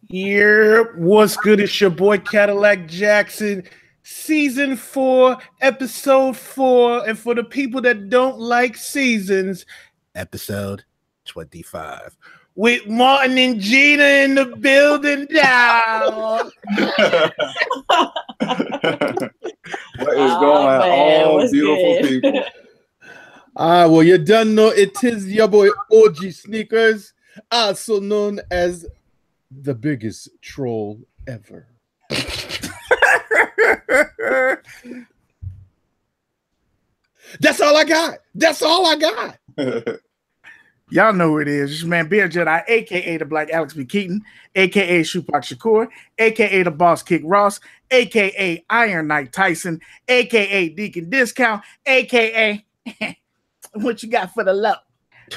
Yeah, what's good? It's your boy Kadillac Jackson, season 4, episode 4, and for the people that don't like seasons, episode 25. With Martin and Gina in the building now. What is going on, beautiful people? Well, you done know it is your boy OGSneekerz, also known as the biggest troll ever. That's all I got. That's all I got. Y'all know who it is. It's your man Beard Jedi, aka the Black Alex B. Keaton, aka Shupak Shakur, aka the Boss Kick Ross, aka Iron Knight Tyson, aka Deacon Discount, aka what you got for the low,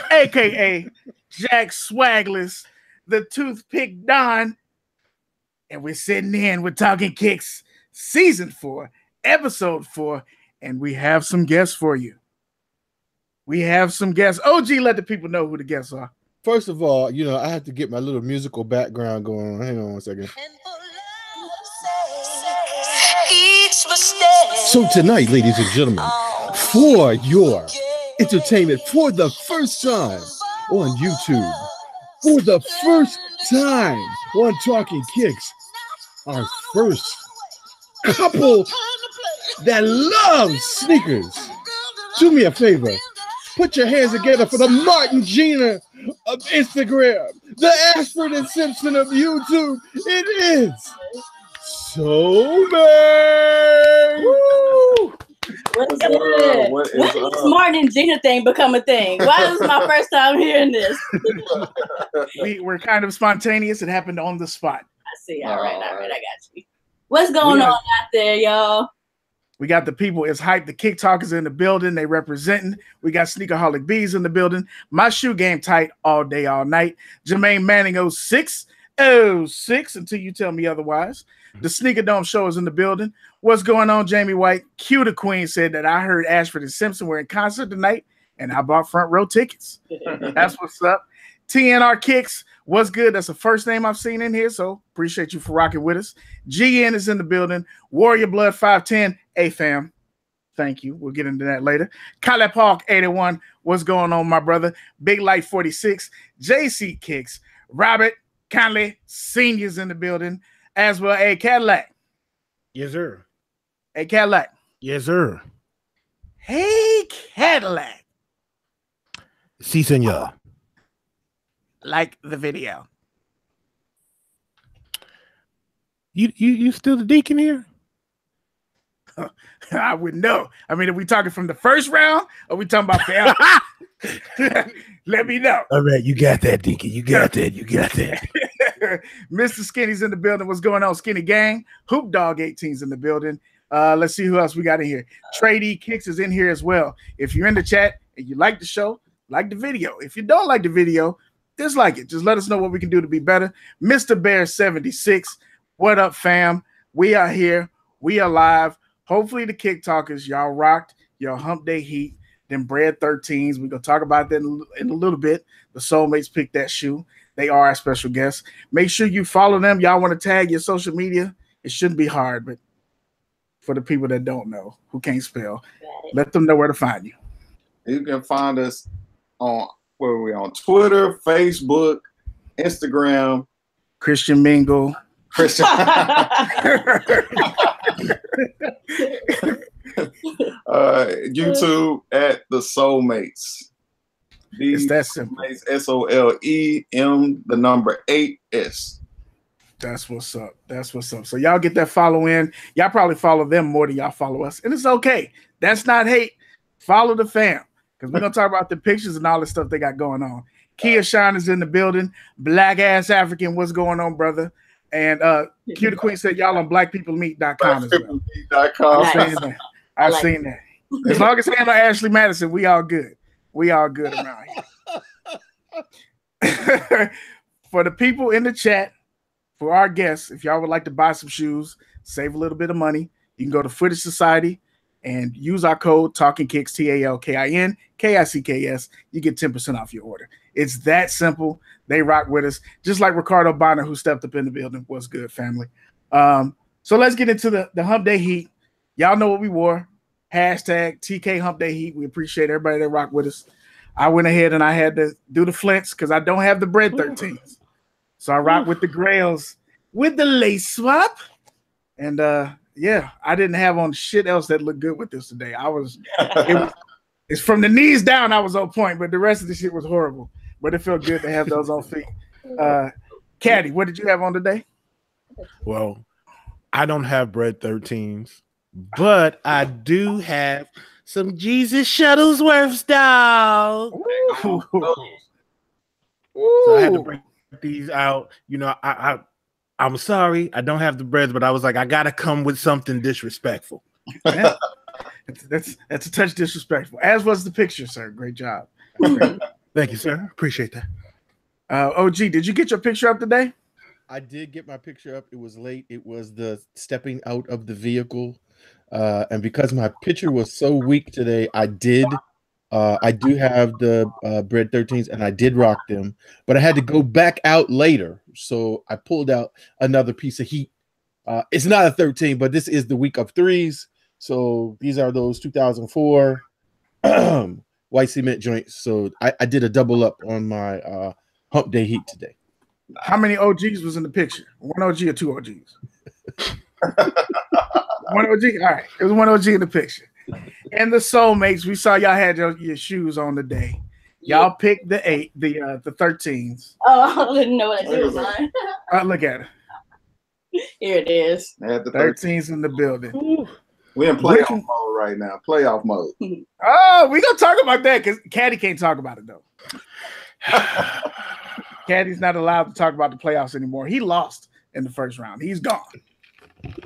aka Jack Swagless, the Toothpick Don, and we're sitting in with Talkin Kicks, season 4, episode 4, and we have some guests for you. We have some guests. OG, let the people know who the guests are. First of all, you know, I have to get my little musical background going on. Hang on one second. So tonight, ladies and gentlemen, for your entertainment for the first time on YouTube, for the first time on Talkin Kicks, our first couple that loves sneakers. Do me a favor. Put your hands together for the Martin Gina of Instagram, the Ashford and Simpson of YouTube. It is Solem8s. What's good? When did this Martin and Gina thing become a thing? Why is this my first time hearing this? We're kind of spontaneous. It happened on the spot. I see. All right. I got you. What's going on out there, y'all? We got the people. It's hype. The Kick Talkers in the building. They representing. We got Sneakerholic Bees in the building. My shoe game tight all day, all night. Jermaine Manning 06 until you tell me otherwise. The Sneaker Dome show is in the building. What's going on, Jamie White? Q the Queen said that I heard Ashford and Simpson were in concert tonight, and I bought front row tickets. That's what's up. TNR Kicks, what's good? That's the first name I've seen in here, so appreciate you for rocking with us. GN is in the building. Warrior Blood 510. Hey, fam. Thank you. We'll get into that later. Kyle Park 81. What's going on, my brother? Big Light 46. JC Kicks. Robert Conley Senior's in the building. As well, a Cadillac. Yes, sir. Hey, Cadillac. Yes, sir. Hey, Cadillac. Si, senor. Like the video. You still the deacon here? I wouldn't know. I mean, are we talking from the first round or are we talking about forever? Let me know. All right, you got that, Deacon. You got that. Mr. Skinny's in the building. What's going on, Skinny Gang? Hoop Dog 18's in the building. Let's see who else we got in here. Trady Kicks is in here as well. If you're in the chat and you like the show, like the video. If you don't like the video, dislike it. Just let us know what we can do to be better. Mr. Bear 76. What up, fam? We are here. We are live. Hopefully the Kick Talkers, y'all rocked your hump day heat, them bread 13s. We're going to talk about that in a little bit. The Solem8s picked that shoe. They are our special guests. Make sure you follow them. Y'all want to tag your social media? It shouldn't be hard, but for the people that don't know, who can't spell, let them know where to find you. You can find us on, where are we on? Twitter, Facebook, Instagram. Christian Mingle. Christian. YouTube at the Solem8s. It's that simple. SOLEM, the number 8S. That's what's up. That's what's up. So y'all get that follow in. Y'all probably follow them more than y'all follow us. And it's okay. That's not hate. Follow the fam. Because we're going to talk about the pictures and all the stuff they got going on. Kia Shine is in the building. Black ass African. What's going on, brother? And Q the Queen said y'all on blackpeoplemeet.com as well. I've seen that. As long as handle Ashley Madison, we all good. We all good around here. For the people in the chat, for our guests, if y'all would like to buy some shoes, save a little bit of money, you can go to Footage Society and use our code Talkin Kicks, TALKIN KICKS. You get 10% off your order. It's that simple. They rock with us, just like Ricardo Bonner, who stepped up in the building. What's good, family? So let's get into the Hump Day Heat. Y'all know what we wore. Hashtag TK Hump Day Heat. We appreciate everybody that rock with us. I went ahead and I had to do the Flints because I don't have the Bread 13s. So I rock with the Grails with the lace swap. And yeah, I didn't have on shit else that looked good with this today. It's from the knees down, I was on point, but the rest of the shit was horrible. But it felt good to have those on feet. Kadi, what did you have on today? Well, I don't have Bread 13s, but I do have some Jesus Shuttlesworths, dog. So I had to bring these out. You know, I'm sorry, I don't have the breads, but I was like, I gotta come with something disrespectful. Yeah. That's a touch disrespectful. As was the picture, sir. Great job. Thank you, sir. Appreciate that. OG, did you get your picture up today? I did get my picture up. It was late. It was the stepping out of the vehicle. And because my picture was so weak today, I do have the Bread 13s and I did rock them, but I had to go back out later. So I pulled out another piece of heat. It's not a 13, but this is the week of threes. So these are those 2004 white cement joints. So I did a double up on my Hump Day Heat today. How many OGs was in the picture? One OG or two OGs? One OG? All right. It was one OG in the picture. And the Solem8s, we saw y'all had your shoes on today. Y'all picked the 13s. Oh, I didn't know what I did with mine. Look at it. Here it is. They had the 13s in the building. Ooh. We're in playoff mode right now. Playoff mode. Oh, we gonna talk about that because Kadi can't talk about it though. Kadi's not allowed to talk about the playoffs anymore. He lost in the first round. He's gone.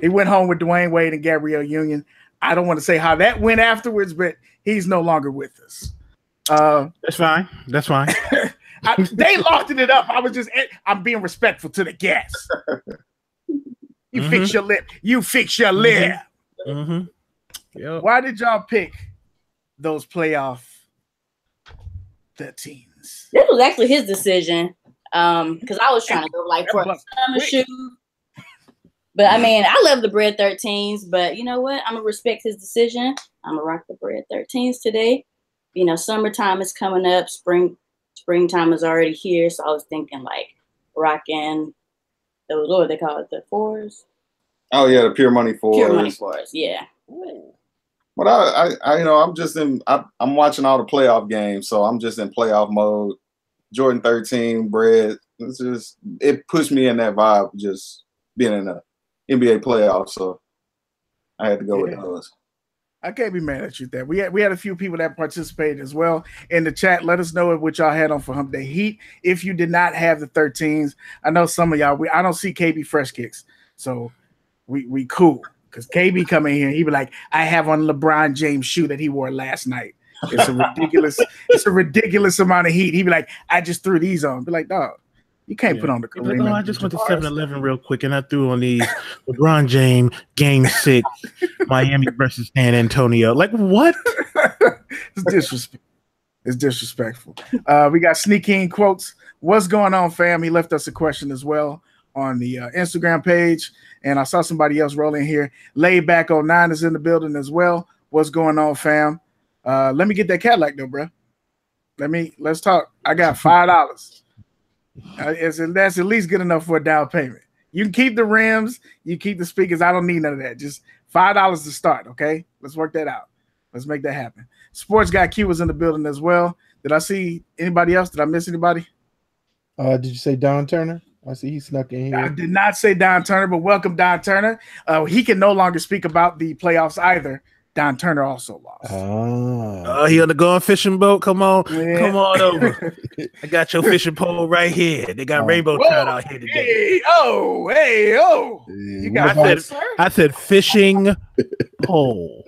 He went home with Dwayne Wade and Gabrielle Union. I don't want to say how that went afterwards, but he's no longer with us. That's fine. That's fine. They lofted it up. I'm being respectful to the guests. You fix your lip. You fix your lip. Yep. Why did y'all pick those playoff 13s? This was actually his decision. Because I was trying to go like for a summer shoe. But I mean, I love the Bread 13s, but you know what? I'm gonna respect his decision. I'm gonna rock the Bread 13s today. You know, summertime is coming up, springtime is already here. So I was thinking like rocking those, what do they call it, the fours? Oh yeah, the Pure Money fours. Pure Money fours, yeah. But I you know, I'm watching all the playoff games, so I'm just in playoff mode. Jordan 13, Bread. It pushed me in that vibe, just being in the NBA playoffs. So I had to go with those. I can't be mad at you there. We had a few people that participated as well in the chat. Let us know what y'all had on for Hump Day Heat. If you did not have the 13s, I know some of y'all. I don't see KB Fresh Kicks, so we cool. Because KB come in here, he be like, I have on LeBron James shoe that he wore last night. It's a ridiculous amount of heat. He be like, I just threw these on. Be like, dog, you can't put on the Kareem. I just went to 7-Eleven real quick and I threw on these LeBron James Game 6 Miami versus San Antonio. Like what? It's disrespectful. We got Sneaking Quotes. What's going on, fam? He left us a question as well on the Instagram page. And I saw somebody else roll in here. Laid Back 09 is in the building as well. What's going on, fam? Let me get that Cadillac though, bro. Let's talk. I got $5. That's at least good enough for a down payment. You can keep the rims, you keep the speakers. I don't need none of that. Just $5 to start. Okay, let's work that out. Let's make that happen. Sports Guy Q was in the building as well. Did I see anybody else? Did I miss anybody? Did you say Don Turner? I see he snuck in here. I did not say Don Turner, but welcome Don Turner. He can no longer speak about the playoffs either. Don Turner also lost. He on the going fishing boat. Come on, come on over. I got your fishing pole right here. They got rainbow trout out here today. You got I said fishing pole.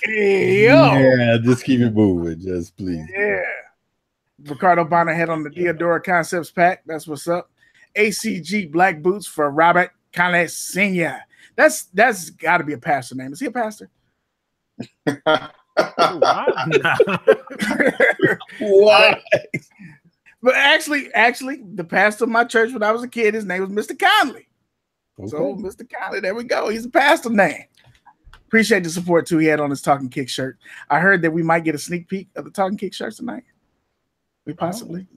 Yeah, just keep it moving, just please. Yeah. Ricardo Bonner had on the Diodora Concepts pack. That's what's up. ACG Black Boots for Robert Kanye Sr. That's got to be a pastor name. Is he a pastor? Why? But actually, the pastor of my church when I was a kid, his name was Mr. Conley. Okay. So Mr. Conley, there we go. He's a pastor name. Appreciate the support too. He had on his Talkin Kicks shirt. I heard that we might get a sneak peek of the Talkin Kicks shirts tonight. We possibly.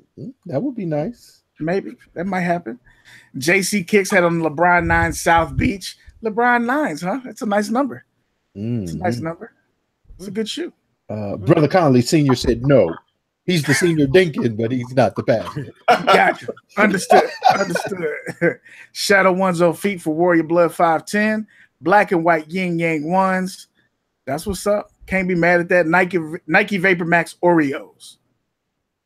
That would be nice. Maybe that might happen. JC Kicks had on LeBron 9 South Beach. LeBron 9s, huh? That's a nice number. It's a nice number. It's a good shoe. Brother Conley Sr. said no. He's the senior Dinkin, but he's not the pastor. Gotcha. Understood. Shadow 10 feet for Warrior Blood 510. Black and white yin yang ones. That's what's up. Can't be mad at that. Nike Vapor Max Oreos.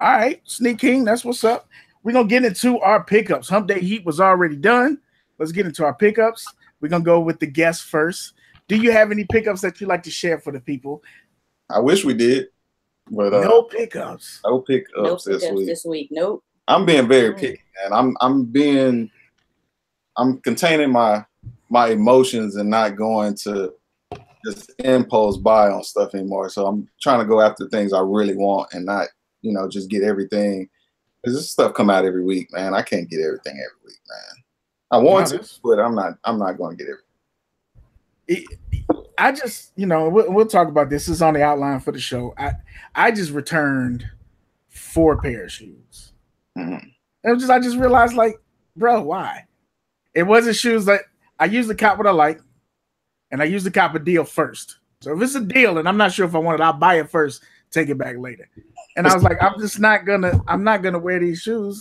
All right, Sneak King, that's what's up. We're going to get into our pickups. Hump Day Heat was already done. Let's get into our pickups. We're going to go with the guests first. Do you have any pickups that you'd like to share for the people? I wish we did. But no pickups. No pickups this week. Nope. I'm being very picky, and I'm containing my emotions and not going to just impulse buy on stuff anymore. So I'm trying to go after things I really want and not, just get everything. Because this stuff come out every week, man. I can't get everything every week, man. I want to, but I'm not going to get everything. I just, we'll talk about this. This is on the outline for the show. I just returned 4 pair of shoes. Mm-hmm. I just realized, like, bro, why? It wasn't shoes that I usually cop what I like, and I usually cop a deal first. So if it's a deal and I'm not sure if I want it, I'll buy it first, take it back later. And I was like, I'm not gonna wear these shoes,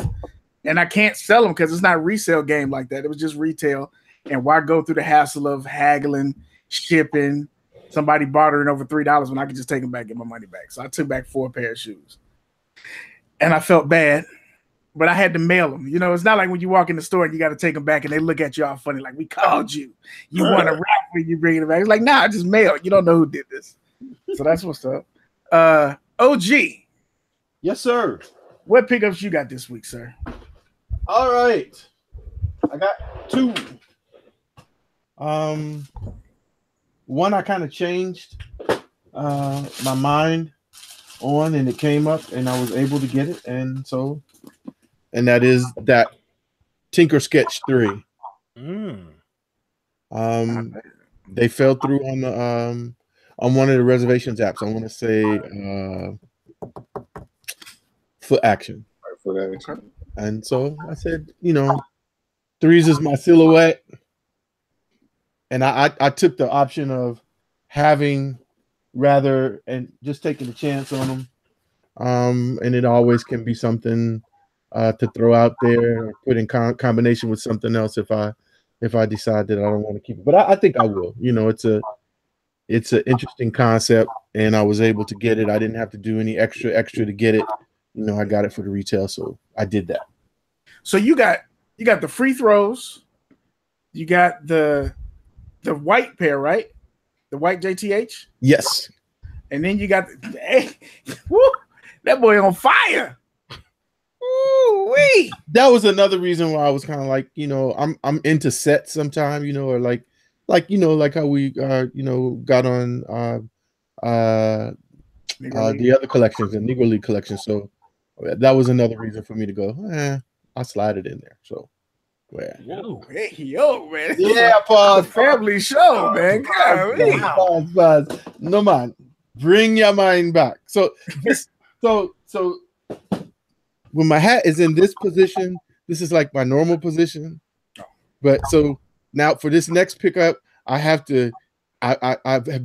and I can't sell them because it's not a resale game like that. It was just retail, and why go through the hassle of haggling, shipping, somebody bartering over $3 when I could just take them back, get my money back. So I took back 4 pair of shoes, and I felt bad, but I had to mail them. It's not like when you walk in the store and you got to take them back and they look at you all funny, like, we called you. You want to rap when you bring it back. It's like, nah, I just mailed. You don't know who did this. So that's what's up. OG. Yes, sir. What pickups you got this week, sir? All right. I got 2. One I kind of changed my mind on, and it came up, and I was able to get it, and that is that Tinker Sketch 3. They fell through on one of the reservations apps. I want to say Foot Action. And so I said, 3s is my silhouette. And I took the option of having rather and just taking a chance on them. And it always can be something to throw out there or put in combination with something else if I decide that I don't want to keep it. But I think I will. It's an interesting concept, and I was able to get it. I didn't have to do any extra to get it. I got it for the retail, so I did that. So you got the free throws, you got the white pair, right? The white JTH? Yes. And then you got that boy on fire. Ooh-wee. That was another reason why I was kind of like, I'm into sets sometimes, or like how we got on the other collections, the Negro League collection. So that was another reason for me to go, I'll slide it in there. So Whoa, hey, yo, man. Yeah, pause. Family show, man. Pause. No, man. Bring your mind back. So when my hat is in this position, this is like my normal position. But so now for this next pickup, I have been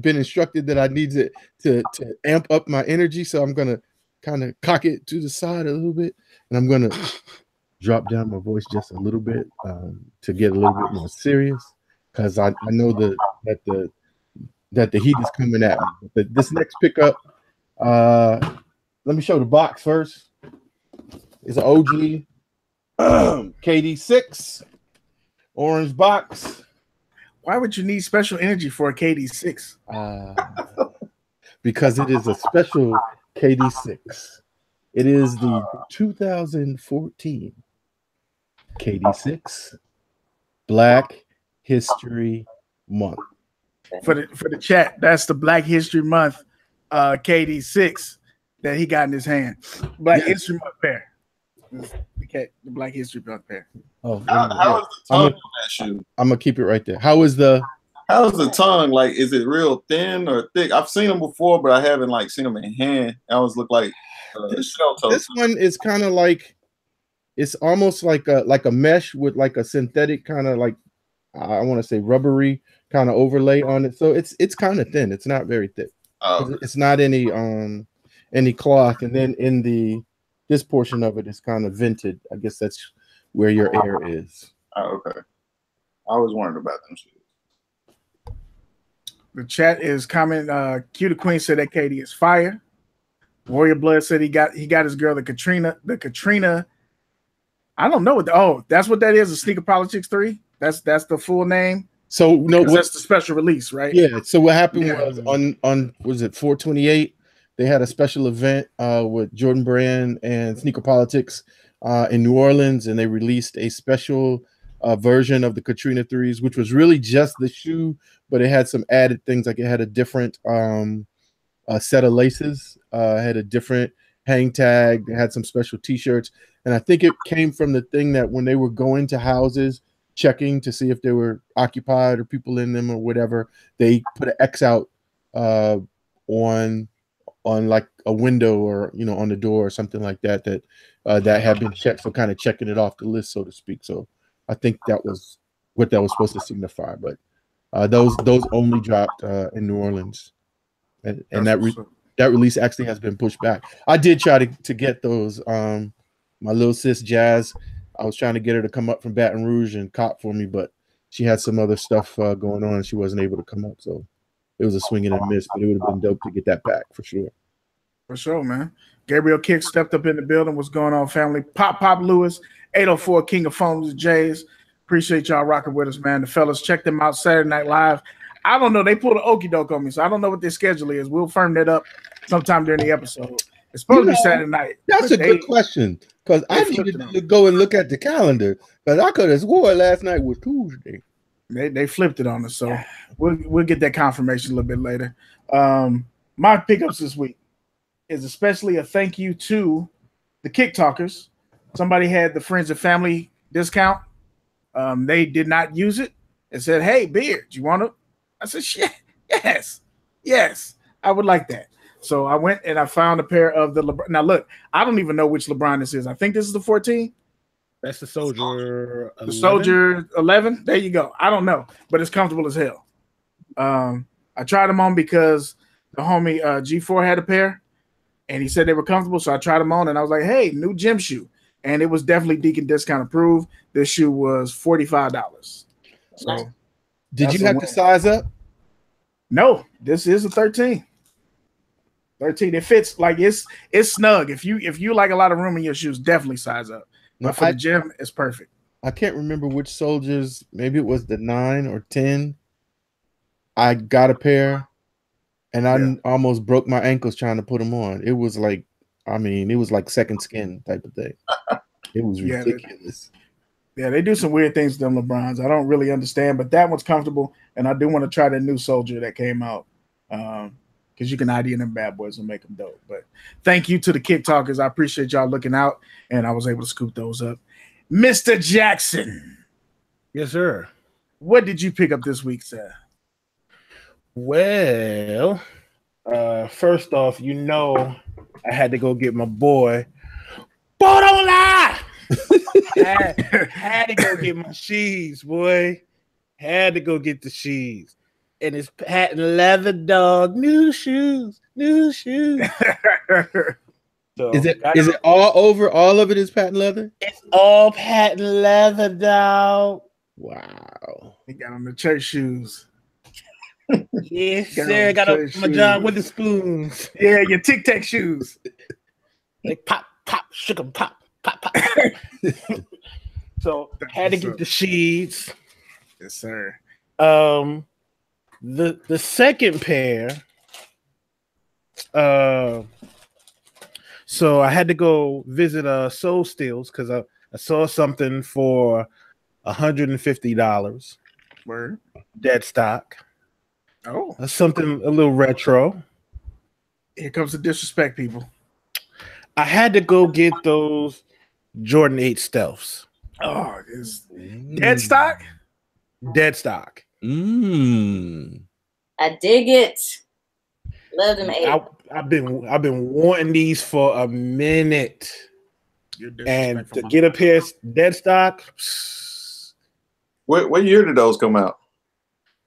instructed that I need to amp up my energy. So I'm gonna kind of cock it to the side a little bit, and I'm gonna drop down my voice just a little bit to get a little bit more serious, because I know that the heat is coming at me. But this next pickup, let me show the box first. It's an OG KD6 orange box. Why would you need special energy for a KD6? Because it is a special KD6. It is the 2014 KD6 Black History Month. For the chat, that's the Black History Month KD6 that he got in his hand. Black History Month pair. The Black History Month pair. Oh, How is the tongue on that shoe? I'm gonna keep it right there. How's the tongue? Like, is it real thin or thick? I've seen them before, but I haven't like seen them in hand. They always look like this one is kind of like, it's almost like a mesh with like a synthetic kind of like, I want to say rubbery kind of overlay on it. So it's kind of thin. It's not very thick. Oh. It's not any cloth. And then in this portion of it is kind of vented. I guess that's where your air is. Oh, okay. I always wondered about them shoes. The chat is commenting. Q the Queen said that Kadi is fire. Warrior Blood said he got his girl the Katrina. I don't know what that's what that is. The Sneaker Politics 3. That's the full name. So no, that's the special release, right? Yeah. So what happened was on was it 428? They had a special event with Jordan Brand and Sneaker Politics in New Orleans, and they released a special version of the Katrina 3s, which was really just the shoe, but it had some added things, like it had a different set of laces, had a different hang tag, they had some special t-shirts, and I think it came from the thing that when they were going to houses checking to see if they were occupied or people in them or whatever, they put an X out on like a window or on the door or something like that that had been checked, so kind of checking it off the list, so to speak. So I think that was what that was supposed to signify. But those only dropped in New Orleans, and that release actually has been pushed back. I did try to get those. My little sis Jazz, I was trying to get her to come up from Baton Rouge and cop for me, but she had some other stuff going on and she wasn't able to come up. So it was a swing and a miss, but it would have been dope to get that back for sure. For sure, man. Gabriel Kick stepped up in the building. What's going on, family? Pop Lewis, 804 King of Phones, Jays. Appreciate y'all rocking with us, man. The fellas, check them out Saturday Night Live. I don't know. They pulled an okie doke on me, so I don't know what their schedule is. We'll firm that up sometime during the episode. It's supposed to be Saturday night. That's a good question, because I needed to go and look at the calendar, because I could have swore last night was Tuesday. They flipped it on us, so we'll get that confirmation a little bit later. My pickups this week is especially a thank you to the Kick Talkers. Somebody had the friends and family discount. They did not use it and said, "Hey, Beard, you want to?" I said, "Shit, yes, I would like that." So I went and I found a pair of the LeBron. Now look, I don't even know which LeBron this is. I think this is the 14. That's the Soldier 11. The Soldier 11. There you go. I don't know, but it's comfortable as hell. I tried them on because the homie G4 had a pair, and he said they were comfortable. So I tried them on, and I was like, "Hey, new gym shoe," and it was definitely Deacon discount approved. This shoe was $45. So, did you have to size up? No, this is a 13. 13. It fits, like it's snug. If you like a lot of room in your shoes, definitely size up. But for the gym, it's perfect. I can't remember which Soldiers. Maybe it was the 9 or 10. I got a pair, and I almost broke my ankles trying to put them on. It was like, it was like second skin type of thing. It was ridiculous. They do some weird things to them LeBrons. I don't really understand, but that one's comfortable, and I do want to try the new Soldier that came out. Because you can ID them bad boys and make them dope. But thank you to the Kick Talkers. I appreciate y'all looking out, and I was able to scoop those up. Mr. Jackson. Yes, sir. What did you pick up this week, sir? Well, first off, I had to go get my boy. Boy, don't lie! had to go get my sheaves, boy. Had to go get the sheaves. And it's patent leather, dog. New shoes. So, is it all over? All of it is patent leather? It's all patent leather, dog. Wow. He got on the church shoes. Yes, sir. Got on my John with the spoons. Yeah, your Tic Tac shoes. Like pop, shook 'em, pop. So had to get the sheets. Yes, sir. The second pair, so I had to go visit Soul Steals because I saw something for $150. Word. Dead stock. Oh, something a little retro. Here comes the disrespect, people. I had to go get those Jordan 8 Stealths. Oh, it's dead stock. Dead stock. I dig it. Love them 8. I've been wanting these for a minute, and to get a pair of dead stock. What year did those come out?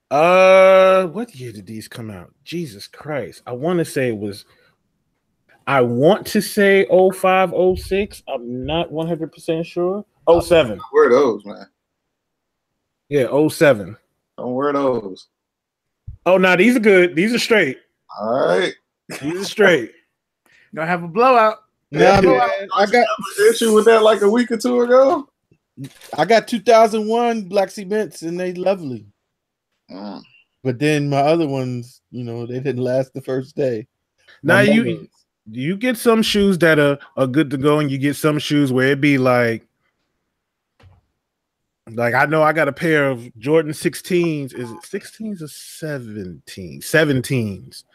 What year did these come out? Jesus Christ! I want to say 05, 06. I'm not 100% sure. 07. Where are those, man? Yeah, 07. Don't wear those. Oh, no, these are good. These are straight. All right. These are straight. Gonna have a blowout. Nah, man, I got an issue with that like a week or two ago. I got 2001 Black Cements and they lovely. But then my other ones, you know, they didn't last the first day. Now you get some shoes that are good to go, and you get some shoes where it be like I know I got a pair of Jordan 16s. Is it 16s or 17s? 17s.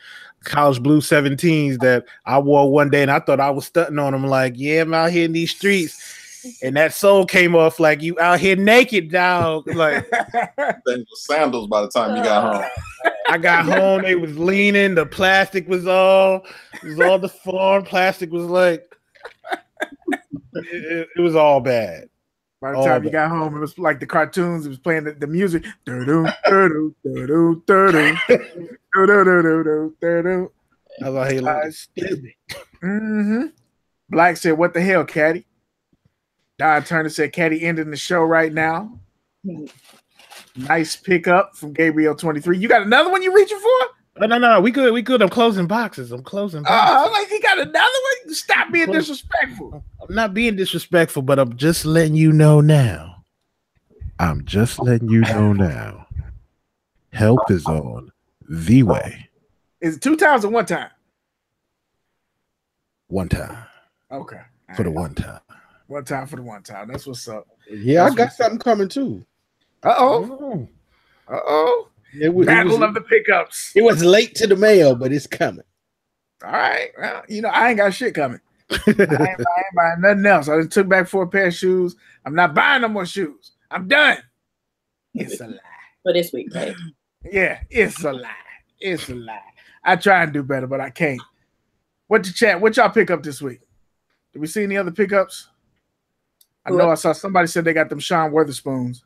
College blue 17s that I wore one day, and I thought I was stunting on them. Like, yeah, I'm out here in these streets. And that sole came off like, you out here naked, dog. Like, they were sandals by the time you got home. I got home, they was leaning, the plastic was all deformed. Plastic was like, it was all bad. By the time you got home, it was like the cartoons. It was playing the music. I was like, hey, look, stupid. Black said, "What the hell, Kadi?" Don Turner said, "Kadi ending the show right now." Nice pickup from Gabriel 23. You got another one you reaching for? No. We good. I'm closing boxes. I'm like he got another one. Stop being disrespectful. I'm not being disrespectful, but I'm just letting you know now. Help is on the way. Is it 2 times or 1 time? 1 time. Okay. For the 1 time. 1 time for the 1 time. That's what's up. Yeah, I got something coming too. Uh-oh. Battle of the pickups. It was late to the mail, but it's coming. All right. Well, you know, I ain't got shit coming. I ain't buying nothing else. I just took back 4 pair of shoes. I'm not buying no more shoes. I'm done. It's a lie. For this week, right? Yeah, it's a lie. It's a lie. I try and do better, but I can't. What y'all pick up this week? Did we see any other pickups? I know I saw somebody said they got them Sean Weatherspoons.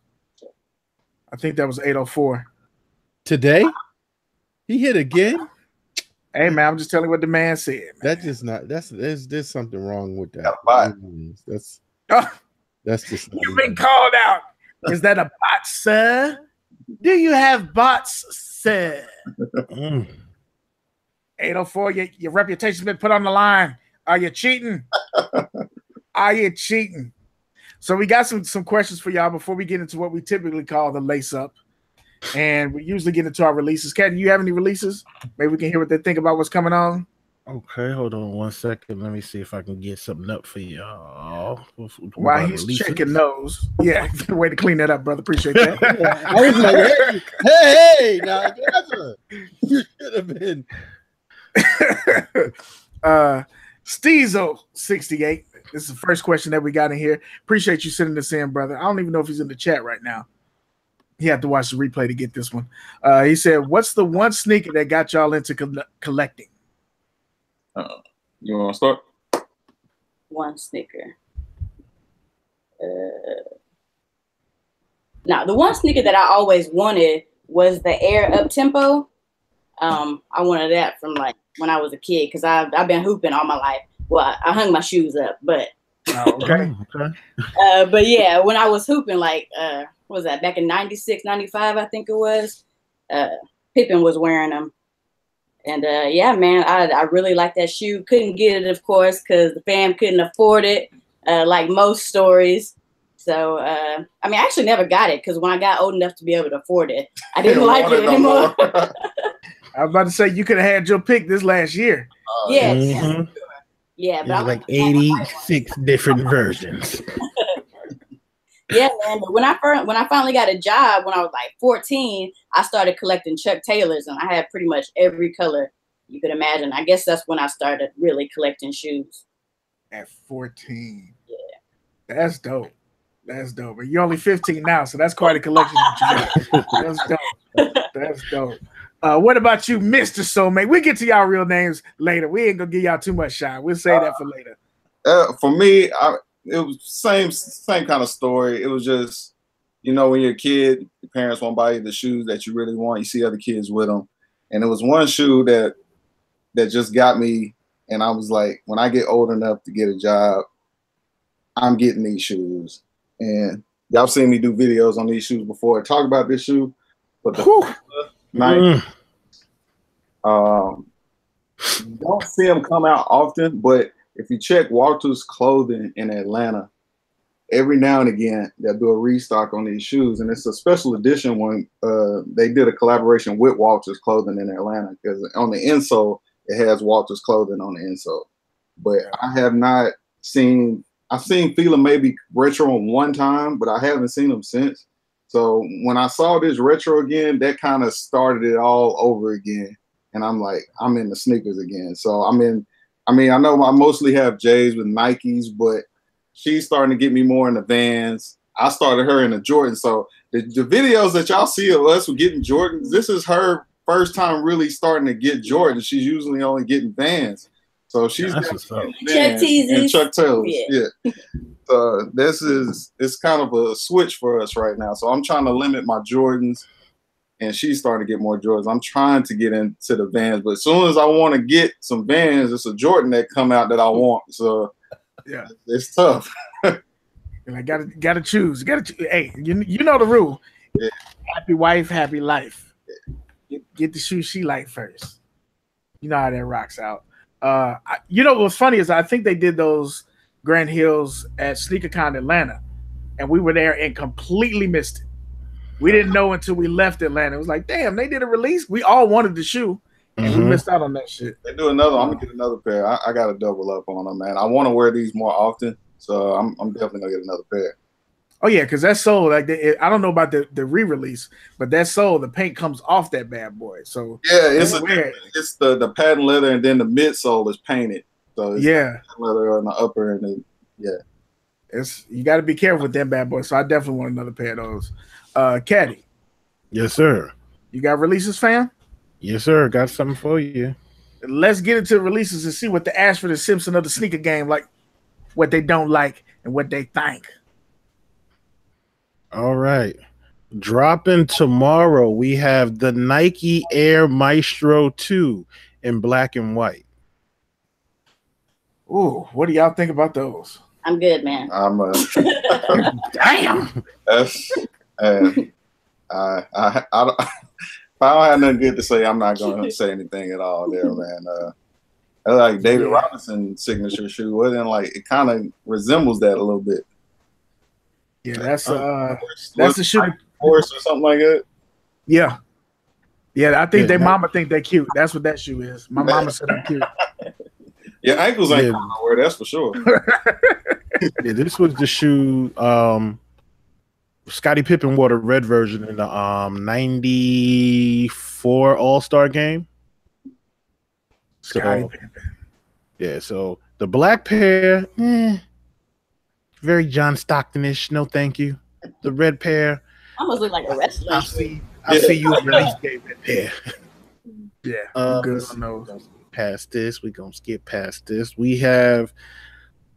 I think that was 804. Today? He hit again? Hey man, I'm just telling you what the man said. Man. That's just not. There's something wrong with that. That's just. You've been called out. Is that a bot, sir? Do you have bots, sir? 804. Your reputation's been put on the line. Are you cheating? Are you cheating? So we got some questions for y'all before we get into what we typically call the lace up. And we usually get into our releases. Kat, do you have any releases? Maybe we can hear what they think about what's coming on. Okay, hold on 1 second. Let me see if I can get something up for y'all. While he's checking those. Yeah, way to clean that up, brother. Appreciate that. I was like, hey, now you should have been. Steezo68. This is the first question that we got in here. Appreciate you sending this in, brother. I don't even know if he's in the chat right now. He had to watch the replay to get this one. He said, "What's the one sneaker that got y'all into collecting?" You want to start? One sneaker. Now, the one sneaker that I always wanted was the Air Up Tempo. I wanted that from like when I was a kid because I've been hooping all my life. Well, I hung my shoes up, but okay. But yeah, when I was hooping, like what was that back in 96, 95, I think it was. Pippen was wearing them. And yeah, man, I really like that shoe. Couldn't get it, of course, because the fam couldn't afford it, like most stories. So, I mean, I actually never got it because when I got old enough to be able to afford it, I didn't like it anymore. I was about to say, you could have had your pick this last year. Yeah. Mm-hmm. Yeah, but like 86 different versions. Yeah, man. But when I finally got a job when I was like 14, I started collecting Chuck Taylors, and I had pretty much every color you could imagine. I guess that's when I started really collecting shoes. At 14. Yeah. That's dope. That's dope. But you're only 15 now, so that's quite a collection that you got. That's dope. That's dope. What about you, Mr. Soulmate? We get to y'all real names later. We ain't gonna give y'all too much shine. We'll say that for later. For me, it was same kind of story. It was just, you know, when you're a kid, your parents won't buy you the shoes that you really want. You see other kids with them, and it was one shoe that just got me, and I was like, when I get old enough to get a job, I'm getting these shoes. And y'all seen me do videos on these shoes before. Talk about this shoe, but the night, you don't see them come out often. But if you check Walters Clothing in Atlanta, every now and again they'll do a restock on these shoes, and it's a special edition one. They did a collaboration with Walters Clothing in Atlanta because on the insole it has Walters Clothing on the insole. But I have not seen. I've seen Fila maybe retro one time, but I haven't seen them since. So when I saw this retro again, that kind of started it all over again. And I'm like, I'm in the sneakers again. So I know I mostly have J's with Nikes, but she's starting to get me more in the Vans. I started her in the Jordans. So the videos that y'all see of us with getting Jordans, this is her first time really starting to get Jordans. She's usually only getting Vans. So she's got Chuck Teases and Chuck Taylors. Yeah. So it's kind of a switch for us right now. So I'm trying to limit my Jordans, and she's starting to get more Jordans. I'm trying to get into the Vans, but as soon as I want to get some Vans, it's a Jordan that come out that I want. So yeah, it's tough. And I gotta choose. Hey, you know the rule. Yeah. Happy wife, happy life. Get the shoe she like first. You know how that rocks out. You know what's funny is I think they did those Grand Hills at SneakerCon Atlanta, and we were there and completely missed it. We didn't know until we left Atlanta. It was like, damn, they did a release. We all wanted the shoe, and we missed out on that shit. They do another. I'm gonna get another pair. I got to double up on them, man. I want to wear these more often, so I'm definitely gonna get another pair. Oh yeah, because that sole, like I don't know about the re-release, but that sole, the paint comes off that bad boy. So yeah, it's the patent leather, and then the midsole is painted. So it's leather on the upper, and then you got to be careful with that bad boy. So I definitely want another pair of those. Kadi. Yes, sir. You got releases, fam? Yes, sir. Got something for you. Let's get into releases and see what the Ashford Simpson of the sneaker game like, what they don't like and what they think. All right. Dropping tomorrow, we have the Nike Air Maestro 2 in black and white. Ooh, what do y'all think about those? I'm good, man. I'm damn. That's I don't. If I don't have nothing good to say, I'm not going to say anything at all there, man. I like David Robinson signature shoe. Well, then, like, it kind of resembles that a little bit. Yeah, that's the shoe. Horse or something like that. Yeah. Yeah, I think their mama think they're cute. That's what that shoe is. My mama said I'm cute. Your ankles ain't going nowhere, that's for sure. Yeah, this was the shoe Scottie Pippen wore the red version in the 94 All-Star game. Scottie Pippen. Yeah, so the black pair, very John Stockton-ish. No, thank you. The red pair, almost look like a wrestler. I see you in release game that pair. Yeah, good on those. Past this, we're gonna skip past this. We have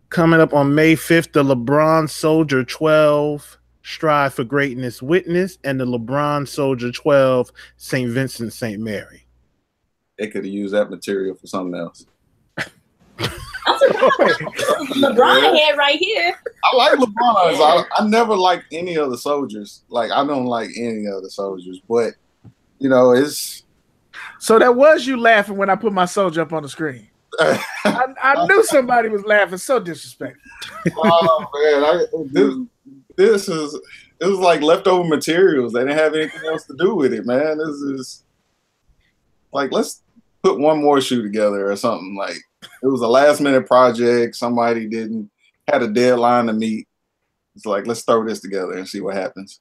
coming up on May 5th the LeBron Soldier 12 Strive for Greatness Witness and the LeBron Soldier 12 St. Vincent St. Mary. They could have used that material for something else. LeBron head right here. I like LeBron. I never liked any of the soldiers. Like, I don't like any of the soldiers, but you know, it's. So that was you laughing when I put my soldier up on the screen. I knew somebody was laughing. So disrespectful. Oh man, it was like leftover materials. They didn't have anything else to do with it, man. This is like, let's put one more shoe together or something. Like, it was a last minute project. Somebody had a deadline to meet. It's like, let's throw this together and see what happens.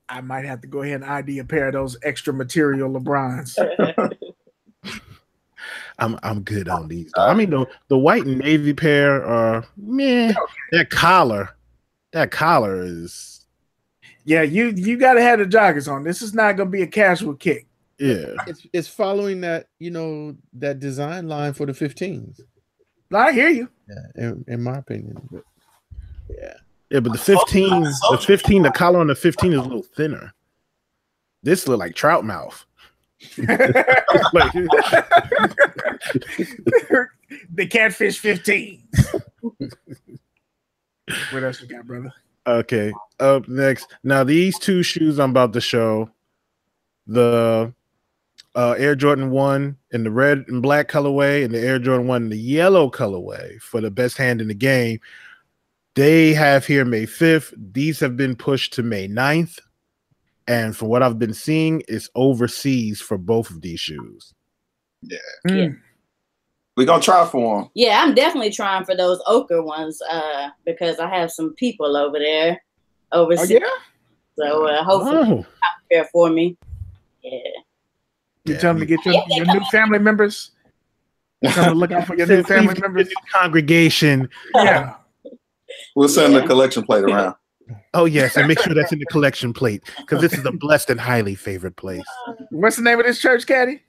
I might have to go ahead and ID a pair of those extra material LeBrons. I'm good on these. I mean, the white and navy pair are meh. That collar is. Yeah, you got to have the joggers on. This is not going to be a casual kick. Yeah, it's following that, that design line for the 15s. I hear you. Yeah, in my opinion. But yeah, but the 15, the collar on the 15 is a little thinner. This look like trout mouth. The catfish 15. What else you got, brother? Okay, up next. Now these two shoes I'm about to show, the Air Jordan 1 in the red and black colorway and the Air Jordan 1 in the yellow colorway for the best hand in the game. They have here May 5th. These have been pushed to May 9th. And from what I've been seeing, it's overseas for both of these shoes. Yeah. Mm. We're going to try for them. Yeah, I'm definitely trying for those ochre ones because I have some people over there overseas. Oh, yeah? So hopefully they'll prepare for me. Yeah. You tell them to get your new family members? Tell them to look out for your new family members? New congregation. Yeah. We'll send the collection plate around. Oh, yes, and make sure that's in the collection plate because this is a blessed and highly favored place. What's the name of this church, Kadi?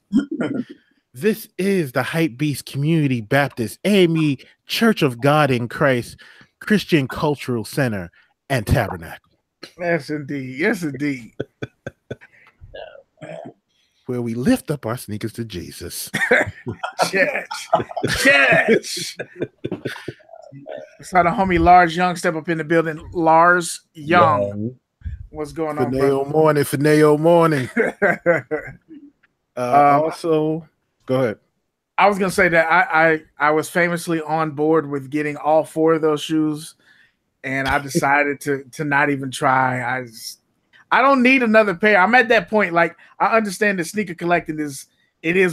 This is the Hype Beast Community Baptist AME Church of God in Christ Christian Cultural Center and Tabernacle. Yes, indeed. Yes, indeed. Where we lift up our sneakers to Jesus. Church. Church. Saw the homie Lars Young step up in the building. Lars Young. What's going on, bro? Fineo morning. Also, go ahead. I was gonna say that I was famously on board with getting all 4 of those shoes, and I decided to not even try. I don't need another pair. I'm at that point. Like, I understand that sneaker collecting is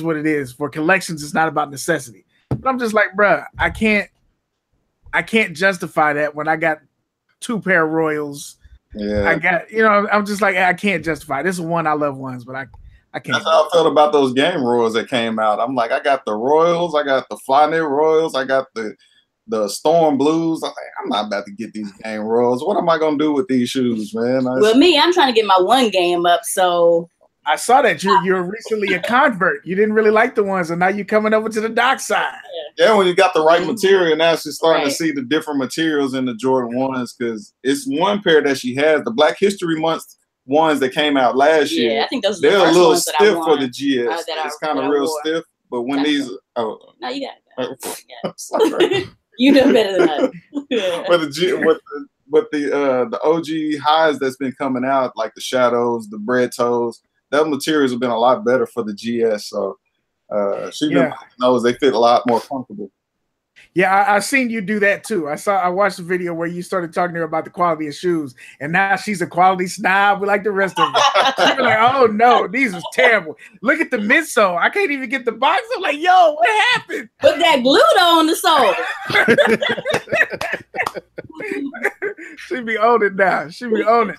what it is. For collections, it's not about necessity. But I'm just like, bruh, I can't justify that when I got 2 pair of Royals. Yeah. I got, I'm just like, I can't justify it. This is one I love ones, but I can't. That's how I felt about those game Royals that came out. I'm like, I got the Royals, I got the Flyknit Royals, I got the Storm Blues. I'm not about to get these game Royals. What am I gonna do with these shoes, man? Well, I'm trying to get my 1 game up, so I saw that you're recently a convert. You didn't really like the ones, and now you're coming over to the dark side. Yeah, when you got the right material, now she's starting to see the different materials in the Jordan 1s because it's one pair that she has, the Black History Month ones that came out last year. Yeah, I think those are they're the a first little ones stiff that for the GS. It's kind of real wore. stiff, but when these no, you got it. I'm sorry. You know better than that. But the OG highs that's been coming out, like the shadows, the bread toes, that materials have been a lot better for the GS. So knows they fit a lot more comfortable. Yeah, I seen you do that too. I watched the video where you started talking to her about the quality of shoes, and now she's a quality snob like the rest of us. She's like, oh no, these are terrible. Look at the midsole. I can't even get the box. I'm like, yo, what happened? Put that glue on the sole. She be on it now. She be on it.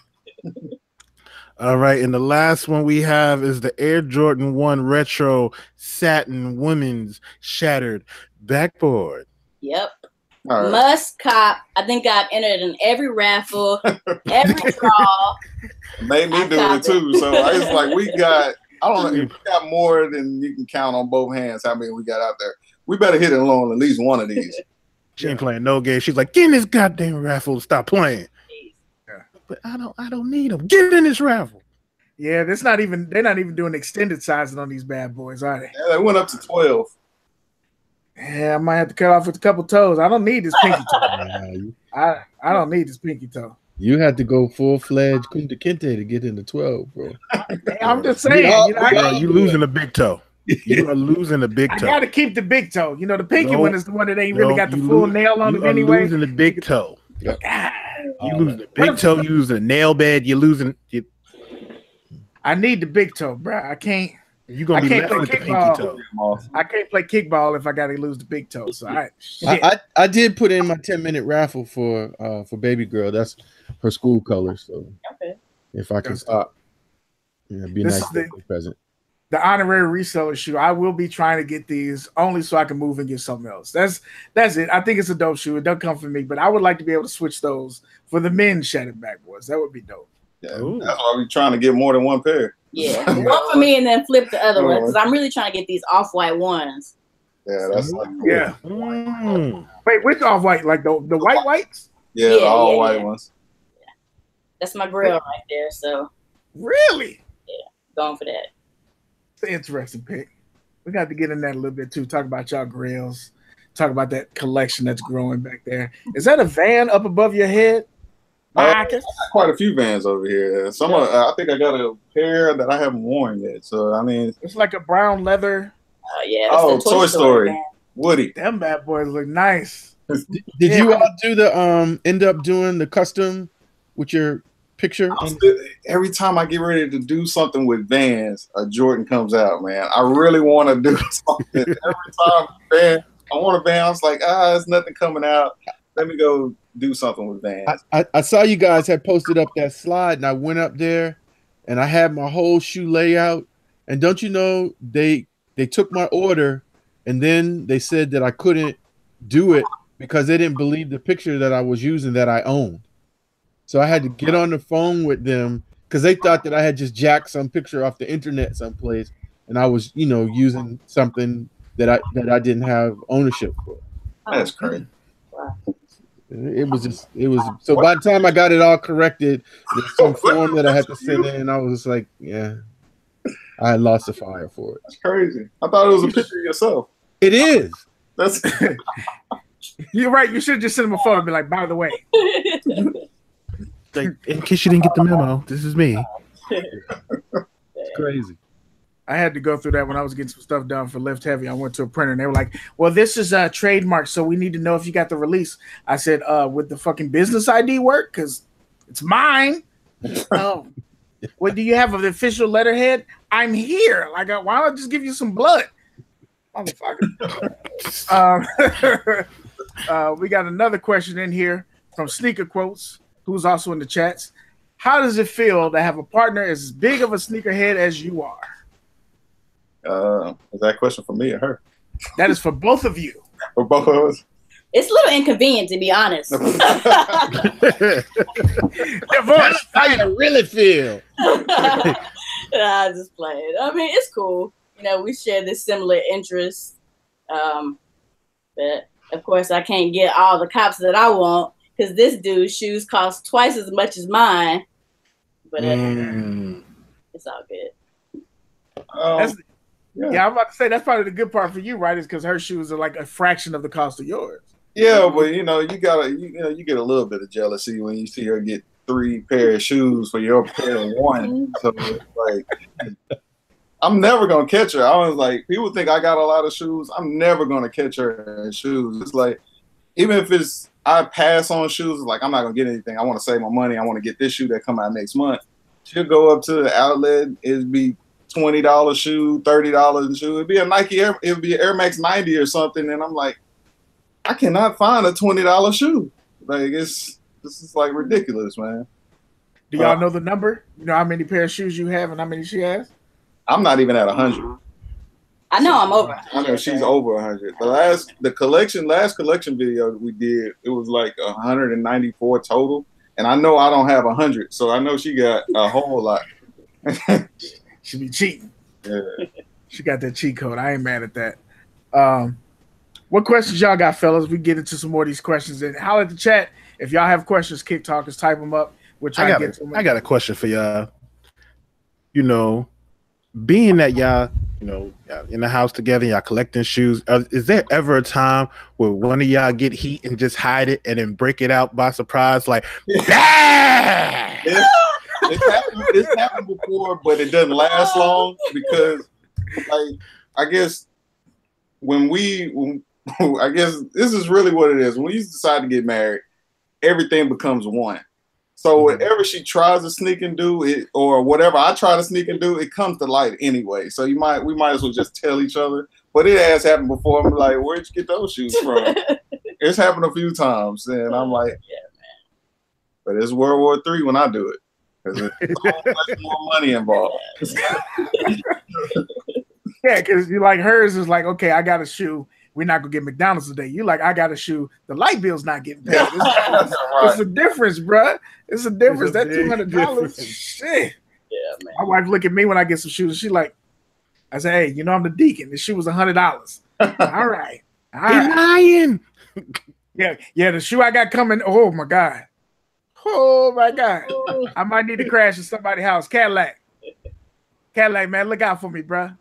All right, and the last one we have is the Air Jordan 1 Retro Satin Women's Shattered Backboard. Yep. Right. Must cop. I think I've entered in every raffle, every draw. Made me do it too. So it's like we got, I don't know, if we got more than you can count on both hands how many we got out there. We better hit it along at least one of these. She ain't playing no game. She's like, get in this goddamn raffle. Stop playing. But I don't need them. Get in this raffle. Yeah, they're not even doing extended sizing on these bad boys, are they? Yeah, they went up to 12. Yeah, I might have to cut off with a couple toes. I don't need this pinky toe. I don't need this pinky toe. You had to go full-fledged Kunta Kinte to get into 12, bro. I'm just saying. You losing a big toe. You are losing a big toe. I got to keep the big toe. You know, the pinky one is the one that ain't really got the full nail on it anyway. You're losing the big toe. God. You losing the big toe. You losing a nail bed. You're losing. I need the big toe, bro. I can't. You're gonna be left with the pinky toe. I can't play kickball if I gotta lose the big toe. So I did put in my 10-minute raffle for baby girl. That's her school colors. So if I can stop, be a nice present. the honorary reseller shoe. I will be trying to get these only so I can move and get something else. That's it. I think it's a dope shoe. It doesn't come from me, but I would like to be able to switch those for the men's Shattered Backboards. That would be dope. Yeah, that's why we're trying to get more than one pair. Yeah, one for me and then flip the other one because I'm really trying to get these off-white ones. Yeah, that's like cool. Yeah. Wait, which off-white? Like the white whites? Yeah, the all white ones. Yeah. That's my grill right there. So really? Yeah, going for that. It's an interesting pick. We got to get in that a little bit too. Talk about y'all grills. Talk about that collection that's growing back there. Is that a van up above your head? I got quite a few Vans over here. Some I think I got a pair that I haven't worn yet. So I mean, it's like a brown leather. Yeah. Oh, Toy Story. Woody. Them bad boys look nice. Did you all do the end up doing the custom with your picture? Every time I get ready to do something with Vans, a Jordan comes out, man. I really want to do something. Every time I want a Van, I was like, there's nothing coming out. Let me go do something with Vans. I saw you guys had posted up that slide, and I went up there, and I had my whole shoe layout. And don't you know, they took my order, and then they said that I couldn't do it because they didn't believe the picture that I was using that I owned. So I had to get on the phone with them because they thought that I had just jacked some picture off the internet someplace, and I was, using something that I didn't have ownership for. That's crazy. Wow. It was so by the time I got it all corrected, there's some form that I had to send in. I was like, yeah, I had lost the fire for it. That's crazy. I thought it was a picture of yourself. It is. That's You're right. You should have just sent him a photo and be like, by the way. Like, in case you didn't get the memo, this is me. It's crazy. I had to go through that when I was getting some stuff done for Lift Heavy. I went to a printer and they were like, well, this is a trademark, so we need to know if you got the release. I said, would the fucking business ID work? Because it's mine. Oh. What, do you have an official letterhead? I'm here. Like, why don't I just give you some blood? Motherfucker. We got another question in here from Sneaker Quotes, who's also in the chats. How does it feel to have a partner as big of a sneakerhead as you are? Is that a question for me or her? That is for both of you. For both of us? It's a little inconvenient, to be honest. Divorce, how you really feel? I just playing. I mean, it's cool. We share this similar interest. But of course, I can't get all the cops that I want because this dude's shoes cost twice as much as mine. But it's all good. Yeah, I'm about to say that's probably the good part for you, right? Is because her shoes are like a fraction of the cost of yours. Yeah, but you get a little bit of jealousy when you see her get 3 pairs of shoes for your pair of 1. So it's like, I'm never gonna catch her. I was like, people think I got a lot of shoes. I'm never gonna catch her in shoes. It's like, even if I pass on shoes, it's like I'm not gonna get anything. I want to save my money. I want to get this shoe that come out next month. She'll go up to the outlet. It'd be $20 shoe, $30 shoe. It'd be a Nike Air, it'd be an Air Max 90 or something. And I'm like, I cannot find a $20 shoe. Like this is like ridiculous, man. Do y'all know the number? You know how many pair of shoes you have and how many she has? I'm not even at 100. I know I'm over. I know she's over 100. The last collection video that we did, it was like 194 total. And I know I don't have 100, so I know she got a whole lot. She be cheating. Yeah. She got that cheat code. I ain't mad at that. What questions y'all got, fellas? We get into some more of these questions. And holler at the chat. If y'all have questions, Kick Talkers, type them up. We'll try to get to them. I got a question for y'all. Being that y'all, in the house together, y'all collecting shoes, is there ever a time where one of y'all get heat and just hide it and then break it out by surprise? Like, It's happened before, but it doesn't last long because, like, I guess I guess this is really what it is. When you decide to get married, everything becomes one. So whatever she tries to sneak and do it, or whatever I try to sneak and do, it comes to light anyway. So we might as well just tell each other. But it has happened before. I'm like, where'd you get those shoes from? It's happened a few times, and I'm like, yeah, man. But it's World War III when I do it. Because there's so much more money involved. Yeah, because you like hers is like, okay, I got a shoe. We're not gonna get McDonald's today. You like, I got a shoe. The light bill's not getting paid. It's a difference, bro. It's a difference. That $200, shit. Yeah, man. My wife look at me when I get some shoes. She like, I say, hey, you know I'm the deacon. The shoe was $100. All right. Lying. Yeah. The shoe I got coming. Oh my god. I might need to crash at somebody's house. Cadillac, man, look out for me, bro.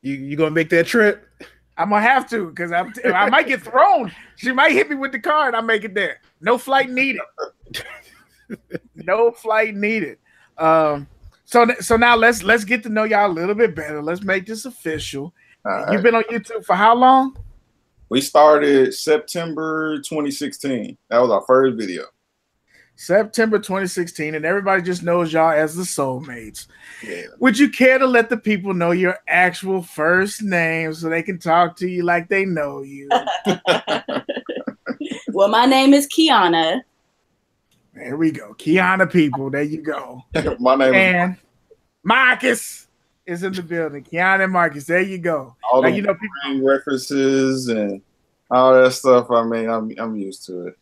You gonna make that trip? I'm gonna have to because I might get thrown. She might hit me with the car and I make it there. No flight needed. No flight needed. So now let's get to know y'all a little bit better. Let's make this official. You've been on YouTube for how long? We started September 2016. That was our first video. September 2016, and everybody just knows y'all as the Solem8s. Yeah. Would you care to let the people know your actual first name so they can talk to you like they know you? Well, my name is Kiana. There we go. Kiana, people. There you go. My name and Marcus is in the building. Kiana and Marcus. There you go. All now, the you know, people, references and all that stuff. I mean, I'm used to it.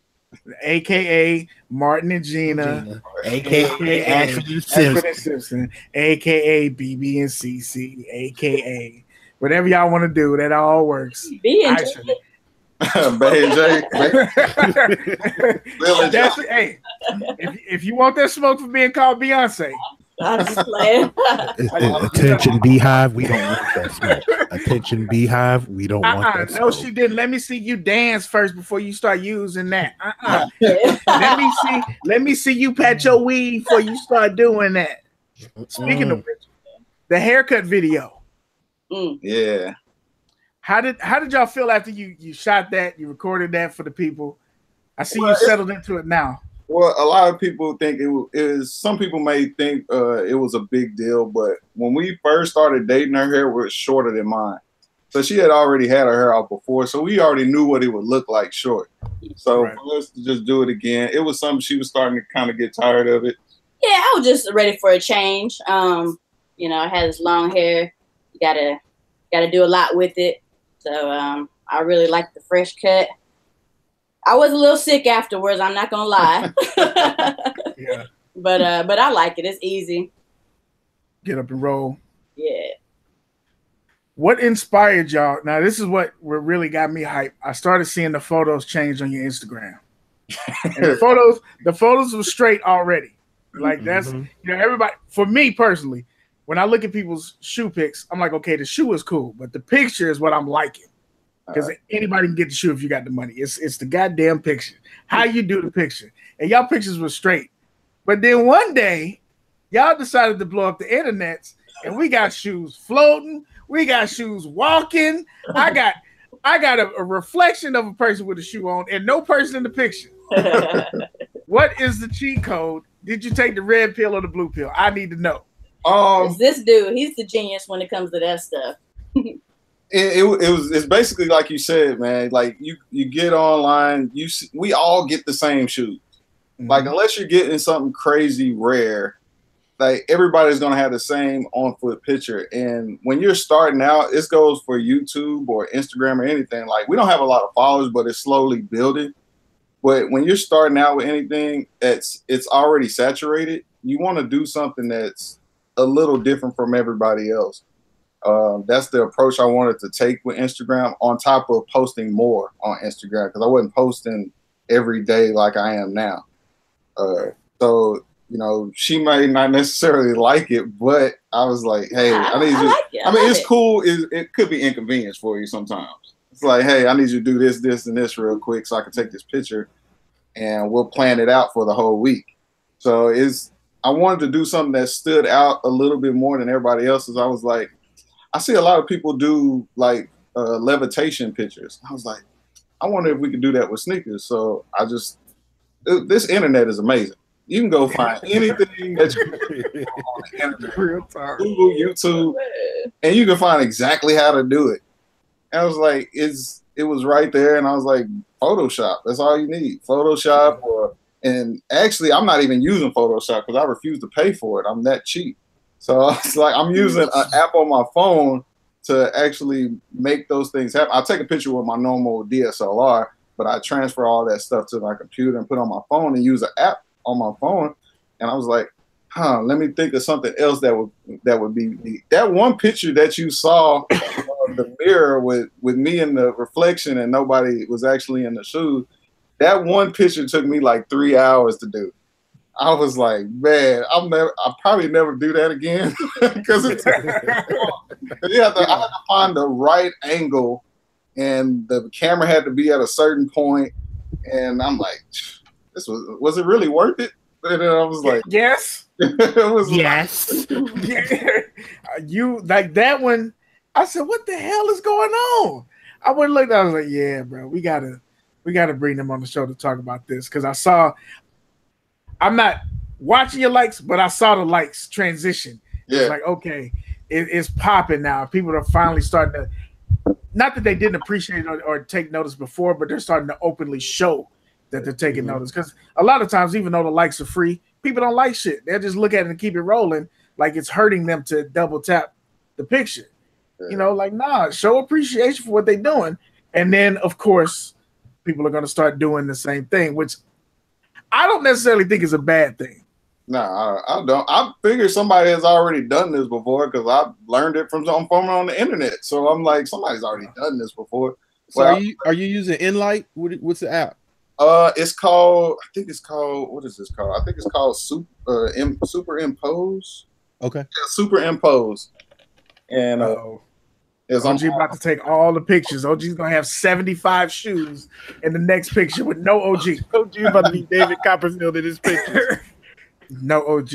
AKA Martin and Gina, AKA Ashford Simpson, AKA BB and CC, AKA whatever y'all want to do. That all works. B and J. Hey, if you want that smoke for being called Beyonce. I'm just playing. Attention, Beehive. We don't want that smoke. Attention, Beehive. We don't want that smoke. No, she didn't. Let me see you dance first before you start using that. Let me see you pat your weed before you start doing that. Speaking of which, the haircut video. Yeah. How did y'all feel after you shot that? You recorded that for the people. I see you settled into it now. Well, a lot of people think it is. Some people may think it was a big deal, but when we first started dating, her hair was shorter than mine. So she had already had her hair out before, so we already knew what it would look like short. So for us to just do it again, it was something she was starting to kind of get tired of it. Yeah, I was just ready for a change. You know, I had this long hair. You gotta do a lot with it. So I really liked the fresh cut. I was a little sick afterwards. I'm not gonna lie. Yeah. But I like it. It's easy. Get up and roll. Yeah. What inspired y'all? Now this is what really got me hyped. I started seeing the photos change on your Instagram. And the photos were straight already. Like that's you know, everybody. For me personally, when I look at people's shoe pics, I'm like, okay, the shoe is cool, but the picture is what I'm liking. Because anybody can get the shoe if you got the money. It's the goddamn picture. How you do the picture. And y'all pictures were straight. But then one day, y'all decided to blow up the internet, and we got shoes floating. We got shoes walking. I got a reflection of a person with a shoe on and no person in the picture. What is the cheat code? Did you take the red pill or the blue pill? I need to know. It's this dude. He's the genius when it comes to that stuff. It's basically like you said, man. Like you get online, we all get the same shoes. Like unless you're getting something crazy rare, like everybody's gonna have the same on foot picture. And when you're starting out, this goes for YouTube or Instagram or anything. Like we don't have a lot of followers, but it's slowly building. But when you're starting out with anything it's already saturated, you want to do something that's a little different from everybody else. That's the approach I wanted to take with Instagram, on top of posting more on Instagram, because I wasn't posting every day like I am now. So, you know, she may not necessarily like it, but I was like, hey, I need you. Like it. I mean, it's cool. It could be inconvenience for you sometimes. It's like, hey, I need you to do this, this, and this real quick so I can take this picture, and we'll plan it out for the whole week. So I wanted to do something that stood out a little bit more than everybody else's. I was like, I see a lot of people do like levitation pictures. I was like, I wonder if we could do that with sneakers. So this internet is amazing. You can go find anything that you on the internet. Google, YouTube, and you can find exactly how to do it. And I was like, it was right there. And I was like, Photoshop, that's all you need. Photoshop and actually I'm not even using Photoshop because I refuse to pay for it. I'm that cheap. So it's like I'm using an app on my phone to actually make those things happen. I take a picture with my normal DSLR, but I transfer all that stuff to my computer and put it on my phone and use an app on my phone. And I was like, let me think of something else that would be neat. That one picture that you saw of the mirror with me in the reflection and nobody was actually in the shoes, that one picture took me like 3 hours to do. I was like, man, I'll probably never do that again because I had to find the right angle, and the camera had to be at a certain point, and I'm like, this was it really worth it? And then I was like, yes, it was yes. You like that one? I said, what the hell is going on? I went and looked. I was like, yeah, bro, we gotta bring them on the show to talk about this because I'm not watching your likes, but I saw the likes transition. Yeah. It's like, okay, it's popping now. People are finally starting to, not that they didn't appreciate it or take notice before, but they're starting to openly show that they're taking notice. Because a lot of times, even though the likes are free, people don't like shit. They'll just look at it and keep it rolling like it's hurting them to double tap the picture. Yeah. You know, like, nah, show appreciation for what they're doing. And then, of course, people are going to start doing the same thing, which I don't necessarily think is a bad thing. No, I don't. I figure somebody has already done this before because I learned it from on the internet. So I'm like, somebody's already done this before. So are you using Enlight? What's the app? It's called. I think it's called. What is this called? I think it's called Superimpose. Okay. Yeah, Superimpose. And OG about to take all the pictures. OG's gonna have 75 shoes in the next picture with no OG. OG about to be David Copperfield in this picture. No OG.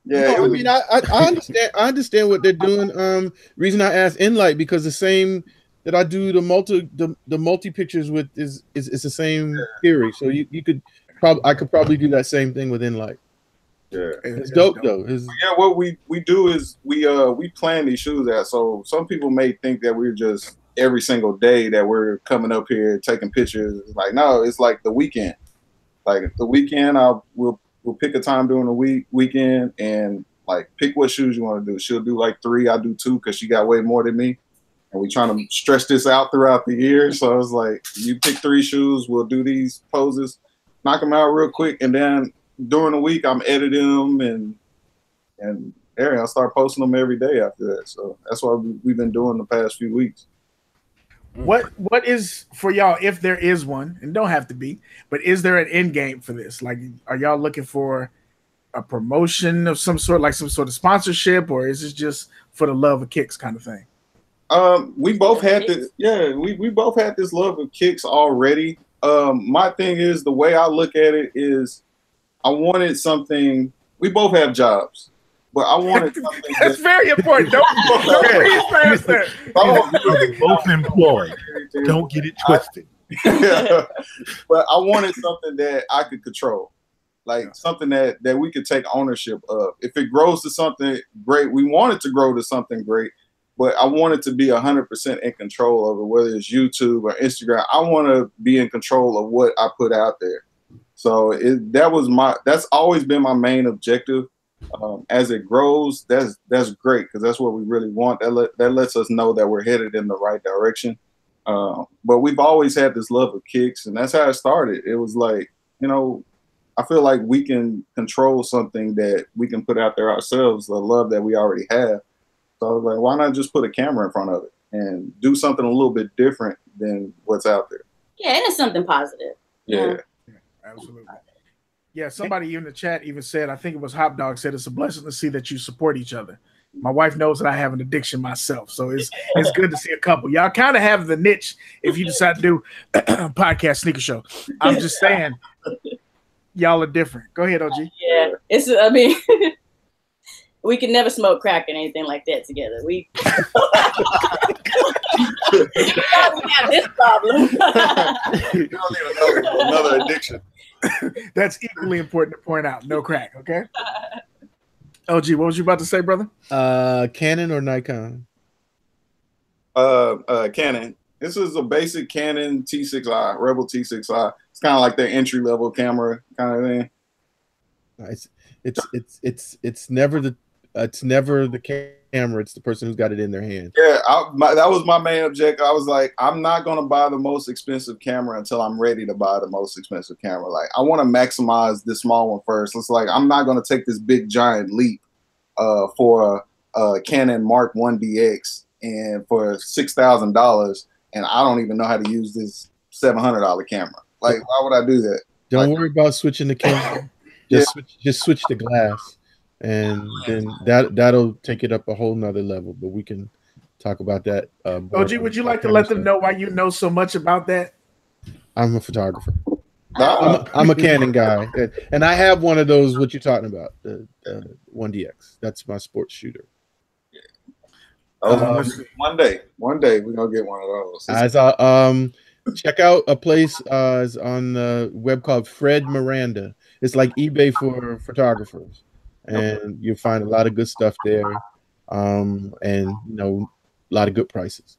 Yeah, no, I mean, I understand. I understand what they're doing. Reason I asked Enlight because the same that I do the multi pictures with is the same theory. So you could I could probably do that same thing with Enlight. Yeah, it's dope though. Yeah, what we do is we plan these shoes out. So some people may think that we're just every single day that we're coming up here taking pictures. It's like, no, it's like the weekend. Like the weekend, we'll pick a time during the weekend and like pick what shoes you want to do. She'll do like 3, I do 2 because she got way more than me. And we trying to stretch this out throughout the year. So it's like, you pick 3 shoes, we'll do these poses, knock them out real quick, and then during the week I'm editing them and I'll start posting them every day after that. So that's what we've been doing the past few weeks. What is for y'all, if there is one, and don't have to be, but is there an end game for this? Like, are y'all looking for a promotion of some sort, like some sort of sponsorship, or is it just for the love of kicks kind of thing? We both had we both had this love of kicks already. My thing is, the way I look at it is, I wanted something. We both have jobs, but I wanted something. That's very important. Don't breeze past that. Both employed. Don't get it twisted. But I wanted something that I could control, like something that we could take ownership of. If it grows to something great, we want it to grow to something great. But I want it to be 100% in control of it, whether it's YouTube or Instagram. I want to be in control of what I put out there. So that's always been my main objective. As it grows, that's great because that's what we really want. That lets us know that we're headed in the right direction. But we've always had this love of kicks, and that's how it started. It was like, I feel like we can control something that we can put out there ourselves, the love that we already have. So I was like, why not just put a camera in front of it and do something a little bit different than what's out there? Yeah, and it's something positive. Yeah. Absolutely. Yeah, somebody in the chat even said, I think it was Hop Dog said, it's a blessing to see that you support each other. My wife knows that I have an addiction myself, so it's good to see a couple. Y'all kind of have the niche if you decide to do a podcast sneaker show. I'm just saying, y'all are different. Go ahead, OG. Yeah, we can never smoke crack or anything like that together. We have this problem. You don't need another addiction. That's equally important to point out. No crack, okay? OG, what was you about to say, brother? Canon or Nikon? Canon. This is a basic Canon T6i, Rebel T6i. It's kind of like their entry level camera kind of thing. It's never the it's never the camera; it's the person who's got it in their hand. Yeah, that was my main objective. I was like, I'm not gonna buy the most expensive camera until I'm ready to buy the most expensive camera. Like, I want to maximize this small one first. It's like I'm not gonna take this big giant leap for a Canon Mark 1 DX and for $6,000, and I don't even know how to use this $700 camera. Like, why would I do that? Don't worry about switching the camera. Just switch the glass, and then that'll take it up a whole nother level. But we can talk about that. OG, would you like to let them know why you know so much about that? I'm a photographer. I'm a Canon guy, and I have one of those. What you're talking about, the 1DX. That's my sports shooter. One day we're gonna get one of those. Check out a place is on the web called Fred Miranda. It's like eBay for photographers, and you'll find a lot of good stuff there, and a lot of good prices.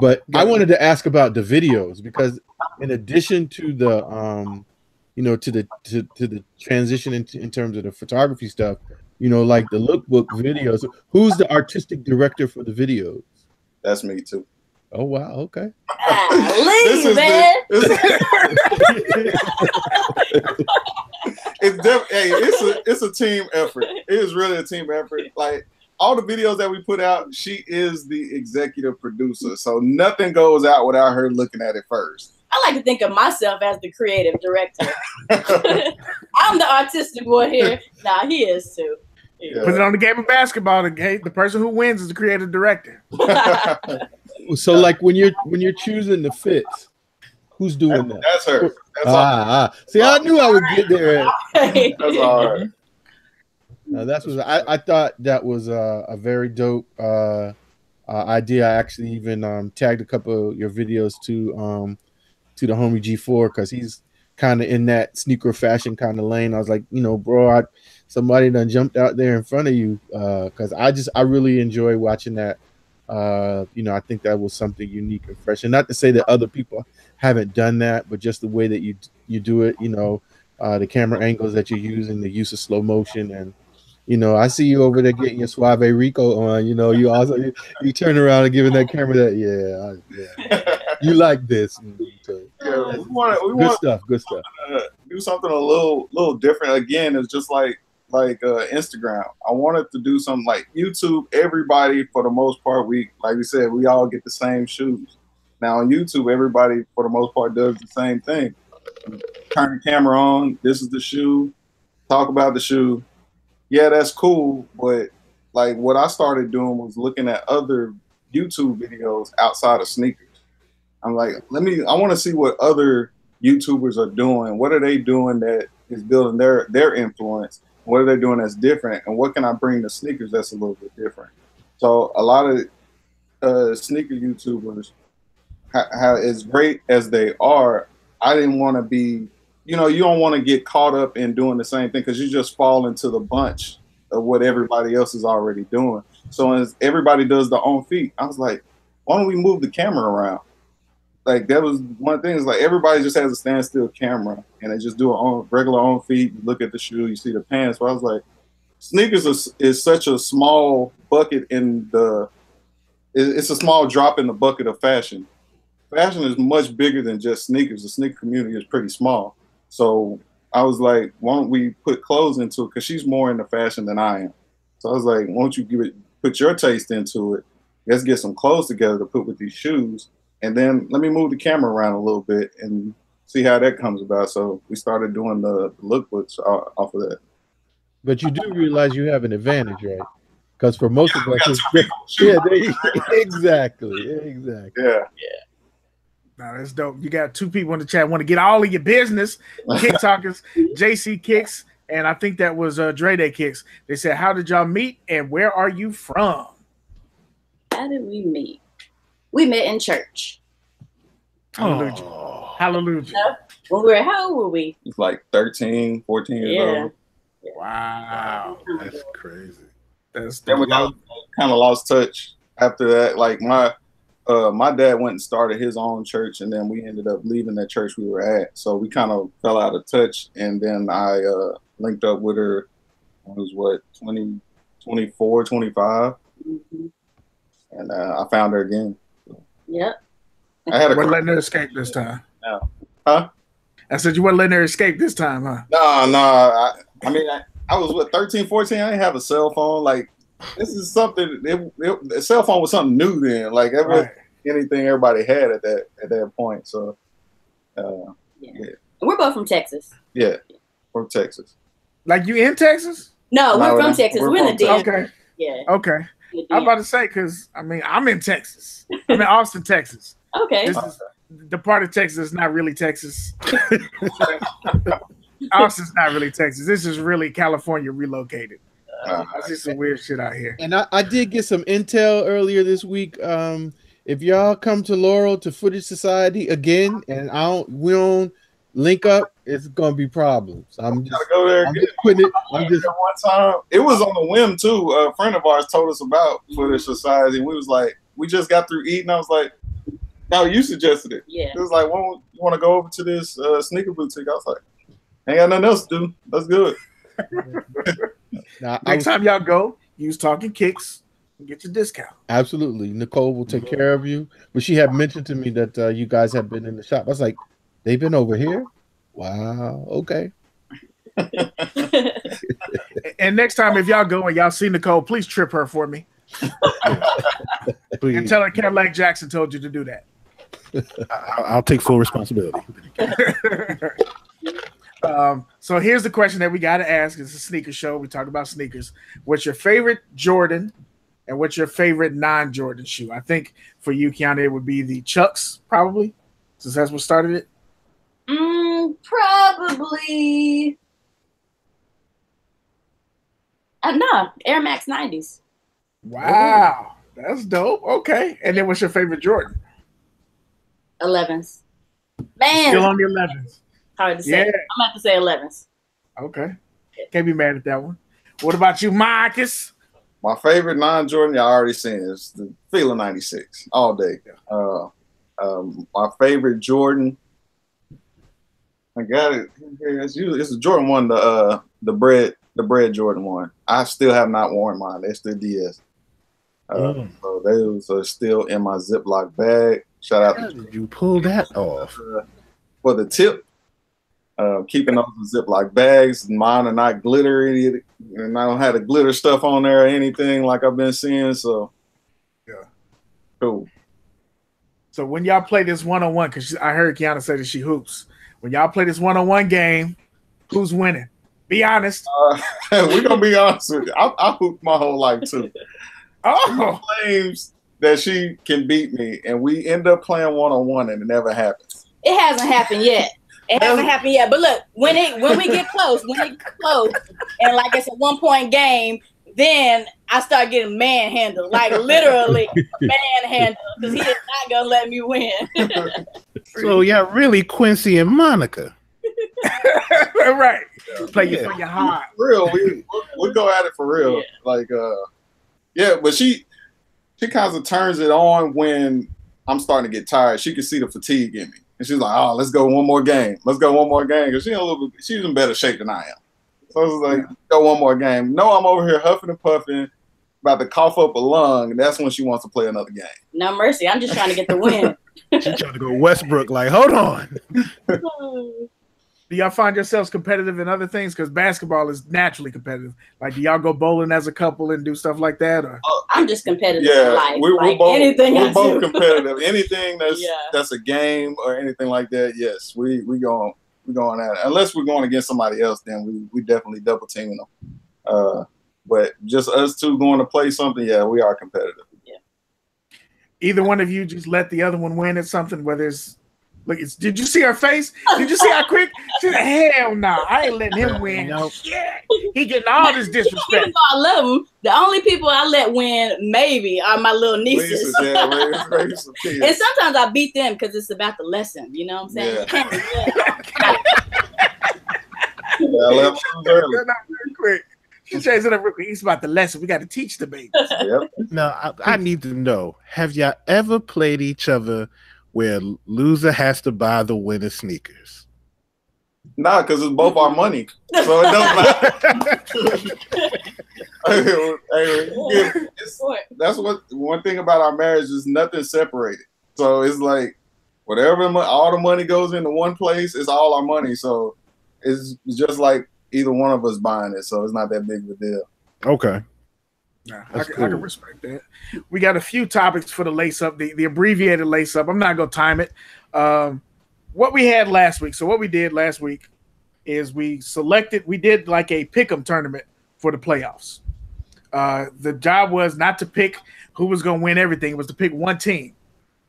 But I wanted to ask about the videos, because in addition to the to the transition in terms of the photography stuff, like the lookbook videos, who's the artistic director for the videos? That's me too. Oh wow, okay. It's a team effort. It is really a team effort. Like, all the videos that we put out, she is the executive producer, so nothing goes out without her looking at it first. I like to think of myself as the creative director. I'm the artistic one here. Nah, he is too. Yeah. Put it on the game of basketball. The person who wins is the creative director. So, like, when you're choosing the fits, who's doing that? That's her. See, I knew I would get there. That's all right. I thought that was a very dope idea. I actually even tagged a couple of your videos to the homie G4, because he's kind of in that sneaker fashion kind of lane. I was like, bro, somebody done jumped out there in front of you, because I really enjoy watching that. I think that was something unique and fresh, and not to say that other people haven't done that, but just the way that you do it, the camera angles that you use and the use of slow motion. And I see you over there getting your Suave Rico on. You also you turn around and giving that camera that you like this. So, we want good stuff. Do something a little different. Again, it's just like Instagram. I wanted to do something like YouTube. Everybody, for the most part, like we said, we all get the same shoes. Now on YouTube, everybody for the most part does the same thing. Turn the camera on. This is the shoe. Talk about the shoe. Yeah, that's cool. But like, what I started doing was looking at other YouTube videos outside of sneakers. I'm like, I want to see what other YouTubers are doing. What are they doing that is building their influence? What are they doing that's different? And what can I bring to sneakers that's a little bit different? So a lot of sneaker YouTubers, how as great as they are, I didn't want to be, you don't want to get caught up in doing the same thing, because you just fall into the bunch of what everybody else is already doing. So as everybody does their own feet, I was like, why don't we move the camera around? Like, that was one of the things. Like, everybody just has a standstill camera and they just do a regular on feet. You look at the shoe, you see the pants. So I was like, sneakers is such a small bucket it's a small drop in the bucket of fashion. Fashion is much bigger than just sneakers. The sneaker community is pretty small. So I was like, why don't we put clothes into it? Because she's more into fashion than I am. So I was like, why don't you put your taste into it? Let's get some clothes together to put with these shoes. And then let me move the camera around a little bit and see how that comes about. So we started doing the lookbooks off of that. But you do realize you have an advantage, right? Because for most of us, exactly. Yeah. No, that's dope. You got two people in the chat want to get all of your business. Kick Talkers, JC Kicks, and I think that was Dre Day Kicks. They said, how did y'all meet and where are you from? How did we meet? We met in church. Hallelujah. Oh. Hallelujah. Well, how old were we? It's like 13, 14 years old. Wow. That's crazy. Then we kind of lost touch after that. Like, my dad went and started his own church, and then we ended up leaving that church we were at. So we kind of fell out of touch, and then I linked up with her. I was 20, 24, 25. Mm-hmm. And I found her again. Yep. I had a We're letting her escape this time. No. Huh? I said you weren't letting her escape this time, huh? No. I mean, I was, what, 13, 14? I didn't have a cell phone. Like, this is something, a cell phone was something new then. Like, anything everybody had at that point. So, yeah. We're both from Texas. Yeah, from Texas. Like, you in Texas? No, we're from Texas. We're in the DMV. Okay. Yeah. Okay. I'm about to say, because, I mean, I'm in Texas. I'm in Austin, Texas. Okay. This is the part of Texas that's not really Texas. Austin's not really Texas. This is really California relocated. I see some weird shit out here. And I did get some intel earlier this week. If y'all come to Laurel to Footage Society again, and we don't link up, it's gonna be problems. I'm just go there. I'm just quitting it. I'm just one time. It was on the whim too. A friend of ours told us about Footage Society. We was like, we just got through eating. I was like, no, you suggested it. Yeah. It was like, well, you want to go over to this sneaker boutique? I was like, ain't got nothing else to do. Let's do it. Next time y'all go, use Talkin Kicks and get your discount. Absolutely. Nicole will take care of you. But she had mentioned to me that you guys have been in the shop. I was like, they've been over here? Wow. Okay. And next time, if y'all go and y'all see Nicole, please trip her for me. Please. And tell her Kadillac Jackson told you to do that. I'll take full responsibility. So here's the question that we got to ask. It's a sneaker show. We talk about sneakers. What's your favorite Jordan and what's your favorite non-Jordan shoe? I think for you, Kiana, it would be the Chucks, probably, since that's what started it. Probably. No, Air Max 90s. Wow. That's dope. Okay. And then what's your favorite Jordan? 11s. Man. Still on the 11s. Hard to say. Yeah. I'm about to say 11s. Okay. Can't be mad at that one. What about you, Marcus? My favorite non-Jordan, y'all already seen, is the Fila 96 all day. My favorite Jordan, I got it. It's a Jordan 1, the bread Jordan 1. I still have not worn mine. It's the DS. So those are still in my Ziploc bag. Shout out to you pull that off for the tip. Keeping those in Ziploc bags. Mine are not glittery, and I don't have the glitter stuff on there or anything like I've been seeing. So, yeah, cool. So when y'all play this one-on-one, because I heard Kiana say that she hoops. When y'all play this one-on-one game, who's winning? Be honest. We're gonna be honest with you. I hooped my whole life too. She claims that she can beat me, and we end up playing one-on-one, and it never happens. It hasn't happened yet. It hasn't happened yet. But look, when we get close, and like it's a 1-point game, then I start getting manhandled, like literally manhandled, because he is not gonna let me win. So yeah, really Quincy and Monica. Right. Play you for your heart. For real, we go at it for real. Yeah. Like but she kind of turns it on when I'm starting to get tired. She can see the fatigue in me. And she's like, oh, let's go one more game. Let's go one more game. Because she's in better shape than I am. So I was like, go one more game. No, I'm over here huffing and puffing, about to cough up a lung. And that's when she wants to play another game. No mercy. I'm just trying to get the win. She's trying to go Westbrook, like, hold on. Do y'all find yourselves competitive in other things? Because basketball is naturally competitive. Like, do y'all go bowling as a couple and do stuff like that? Or I'm just competitive in life. We're both competitive. Anything that's that's a game or anything like that, yes, we going at it. Unless we're going against somebody else, then we definitely double teaming them. But just us two going to play something, yeah, we are competitive. Yeah. Either one of you just let the other one win at something, whether it's did you see her face? Did you see how quick? She said, hell no, I ain't letting him win. Shit. He getting all this disrespect. Even though I love him, the only people I let win maybe are my little nieces. And sometimes I beat them because it's about the lesson. You know what I'm saying? Yeah. I left early. Quick. She changed it up real quick. It's about the lesson. We got to teach the babies. Yep. Now, I need to know, have y'all ever played each other where loser has to buy the winner sneakers? Nah, because it's both our money. So it don't matter. That's what one thing about our marriage is nothing separated. So it's like whatever all the money goes into one place, it's all our money. So it's just like either one of us buying it. So it's not that big of a deal. Okay. Yeah, I can respect that. We got a few topics for the lace up, the abbreviated lace up. I'm not gonna time it. What we had last week. So what we did last week is we did like a pick'em tournament for the playoffs. The job was not to pick who was gonna win everything. It was to pick one team.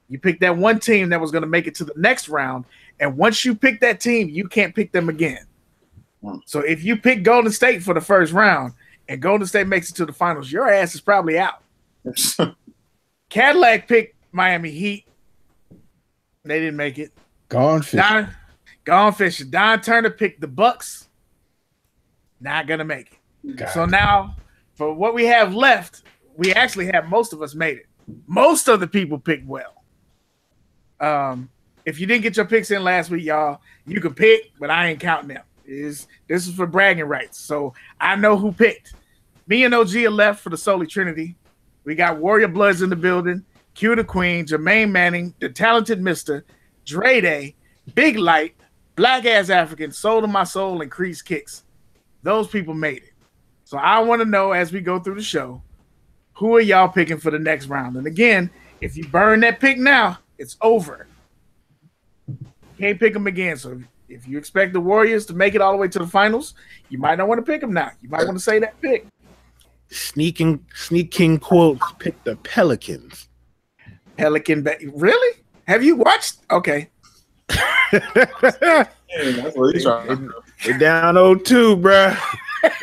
You picked that one team that was gonna make it to the next round, and once you pick that team, you can't pick them again. So if you pick Golden State for the first round and Golden State makes it to the finals, your ass is probably out. Cadillac picked Miami Heat. They didn't make it. Gone fishing. Gone fishing. Don Turner picked the Bucks. Not going to make it. God. So now, for what we have left, we actually have most of us made it. Most of the people picked well. If you didn't get your picks in last week, y'all, you can pick, but I ain't counting them. This is for bragging rights. So I know who picked. Me and OG are left for the Solely Trinity. We got Warrior Bloods in the building. Q the Queen, Jermaine Manning, the Talented Mister, Dre Day, Big Light, Black Ass African, Soul to My Soul, and Crease Kicks. Those people made it. So I want to know as we go through the show, who are y'all picking for the next round? And again, if you burn that pick now, it's over. Can't pick them again. So if you expect the Warriors to make it all the way to the finals, you might not want to pick them now. You might want to say that pick. Sneaking quotes, pick the Pelicans. Really? Have you watched? Okay. That's what he's trying to do. They're down 0-2, bro.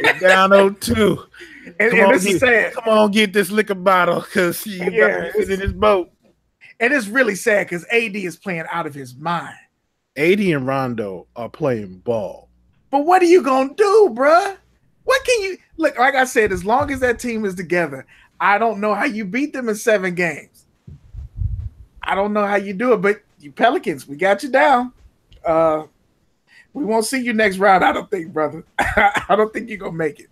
They're down 0-2. And this is sad. Come on, get this liquor bottle because you got to sit in this boat. And it's really sad because AD is playing out of his mind. AD and Rondo are playing ball. But what are you going to do, bruh? What can you – look, like I said, as long as that team is together, I don't know how you beat them in 7 games. I don't know how you do it, but you Pelicans, we got you down. We won't see you next round, I don't think, brother. I don't think you're going to make it.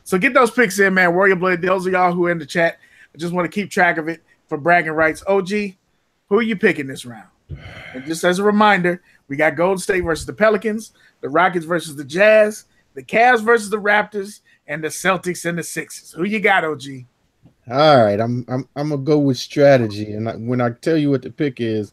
So get those picks in, man. Warrior Blood, those of y'all who are in the chat, I just want to keep track of it for bragging rights. OG, who are you picking this round? And just as a reminder, we got Golden State versus the Pelicans, the Rockets versus the Jazz, the Cavs versus the Raptors, and the Celtics and the Sixers. Who you got, OG? All right, I'm gonna go with strategy, and when I tell you what the pick is,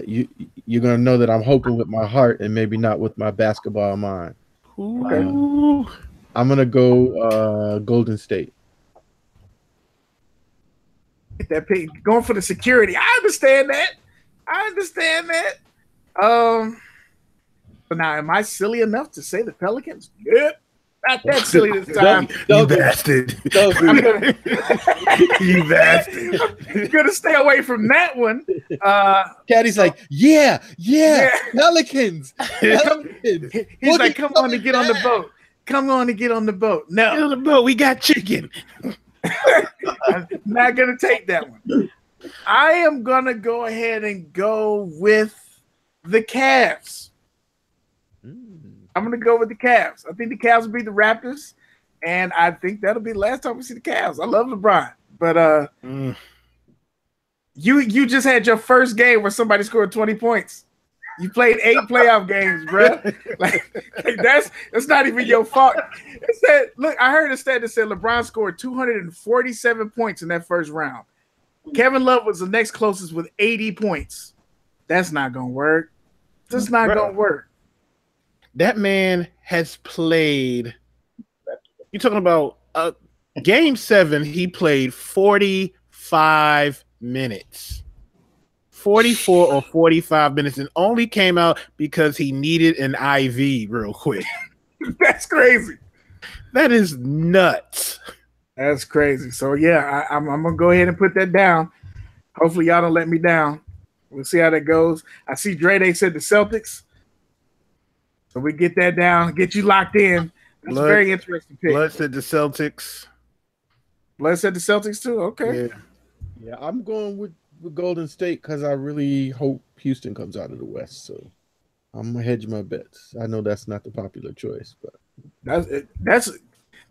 you're gonna know that I'm hoping with my heart and maybe not with my basketball mind. I'm gonna go Golden State. Get that pick, going for the security. I understand that. But now, am I silly enough to say the Pelicans? Yep. Not that silly this time. You bastard. You bastard. I'm going to stay away from that one. Caddy's like, yeah, Pelicans. He's like, come on and get on the boat. Come on and get on the boat. No. Get on the boat. We got chicken. I'm not going to take that one. I am going to go ahead and go with the Cavs. I'm going to go with the Cavs. I think the Cavs will beat the Raptors, and I think that'll be the last time we see the Cavs. I love LeBron, but you just had your first game where somebody scored 20 points. You played 8 playoff games, bro. Like that's not even your fault. It said, look, I heard a stat that said LeBron scored 247 points in that first round. Kevin Love was the next closest with 80 points. That's not gonna work. That's not gonna work. That man has played. You're talking about game 7. He played 45 minutes, 44 or 45 minutes, and only came out because he needed an IV real quick. That's crazy. That is nuts. That's crazy. So yeah, I'm gonna go ahead and put that down. Hopefully y'all don't let me down. We'll see how that goes. I see Dre Day said the Celtics. So we get that down, get you locked in. That's a very interesting pick. Blood said the Celtics. Blood said the Celtics too. Okay. Yeah, I'm going with Golden State because I really hope Houston comes out of the West. So I'm gonna hedge my bets. I know that's not the popular choice, but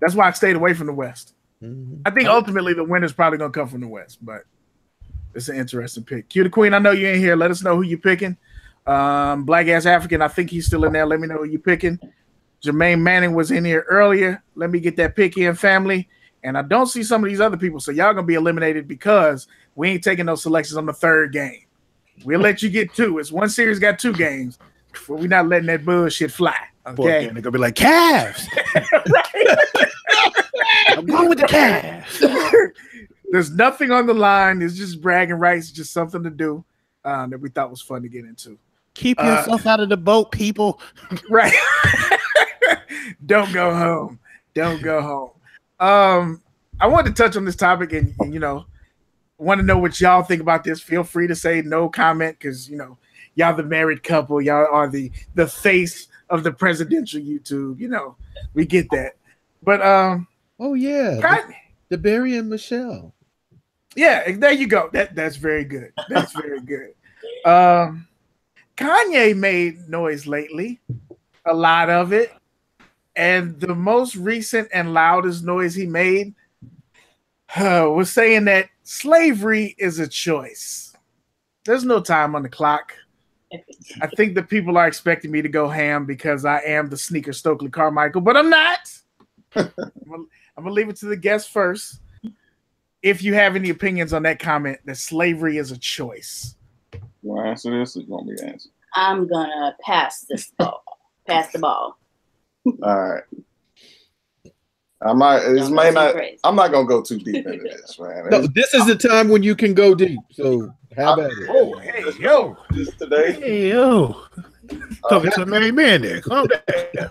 That's why I stayed away from the West. Mhm. I think ultimately the winner's probably gonna come from the West, but it's an interesting pick. Q the Queen, I know you in here. Let us know who you're picking. Black Ass African, I think he's still in there. Let me know who you're picking. Jermaine Manning was in here earlier. Let me get that pick in, family. And I don't see some of these other people, so y'all gonna be eliminated because we ain't taking those selections on the third game. We'll let you get 2. It's one series, got 2 games. But we're not letting that bullshit fly. Okay, they're gonna be like Cavs. I'm going with the Cavs. There's nothing on the line. It's just bragging rights, just something to do that we thought was fun to get into. Keep yourself out of the boat, people. Right. Don't go home. Don't go home. I wanted to touch on this topic and want to know what y'all think about this. Feel free to say no comment because y'all the married couple. Y'all are the face of the presidential YouTube. We get that. But oh yeah, the Barry and Michelle. Yeah, there you go. That's very good. That's very good. Kanye made noise lately, a lot of it, and the most recent and loudest noise he made was saying that slavery is a choice. There's no time on the clock. I think that people are expecting me to go ham because I am the sneaker Stokely Carmichael, but I'm not. I'm gonna leave it to the guests first. If you have any opinions on that comment, that slavery is a choice. You want to answer this? Or you want me to answer? I'm gonna pass this ball. Pass the ball. All right. I'm not gonna go too deep into this, man. No, this is the time when you can go deep. So how about it? Oh, hey, yo. Just today. Hey, yo. Talking to a married man there. Calm down.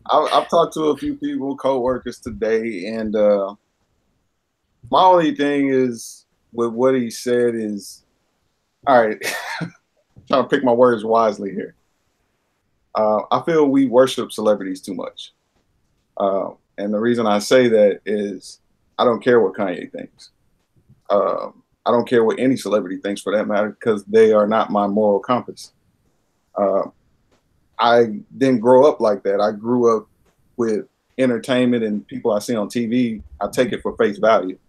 I've talked to a few people, co-workers today, and my only thing is with what he said is, all right, trying to pick my words wisely here. I feel we worship celebrities too much. And the reason I say that is I don't care what Kanye thinks. I don't care what any celebrity thinks for that matter, because they are not my moral compass. I didn't grow up like that. I grew up with entertainment and people I see on TV. I take it for face value.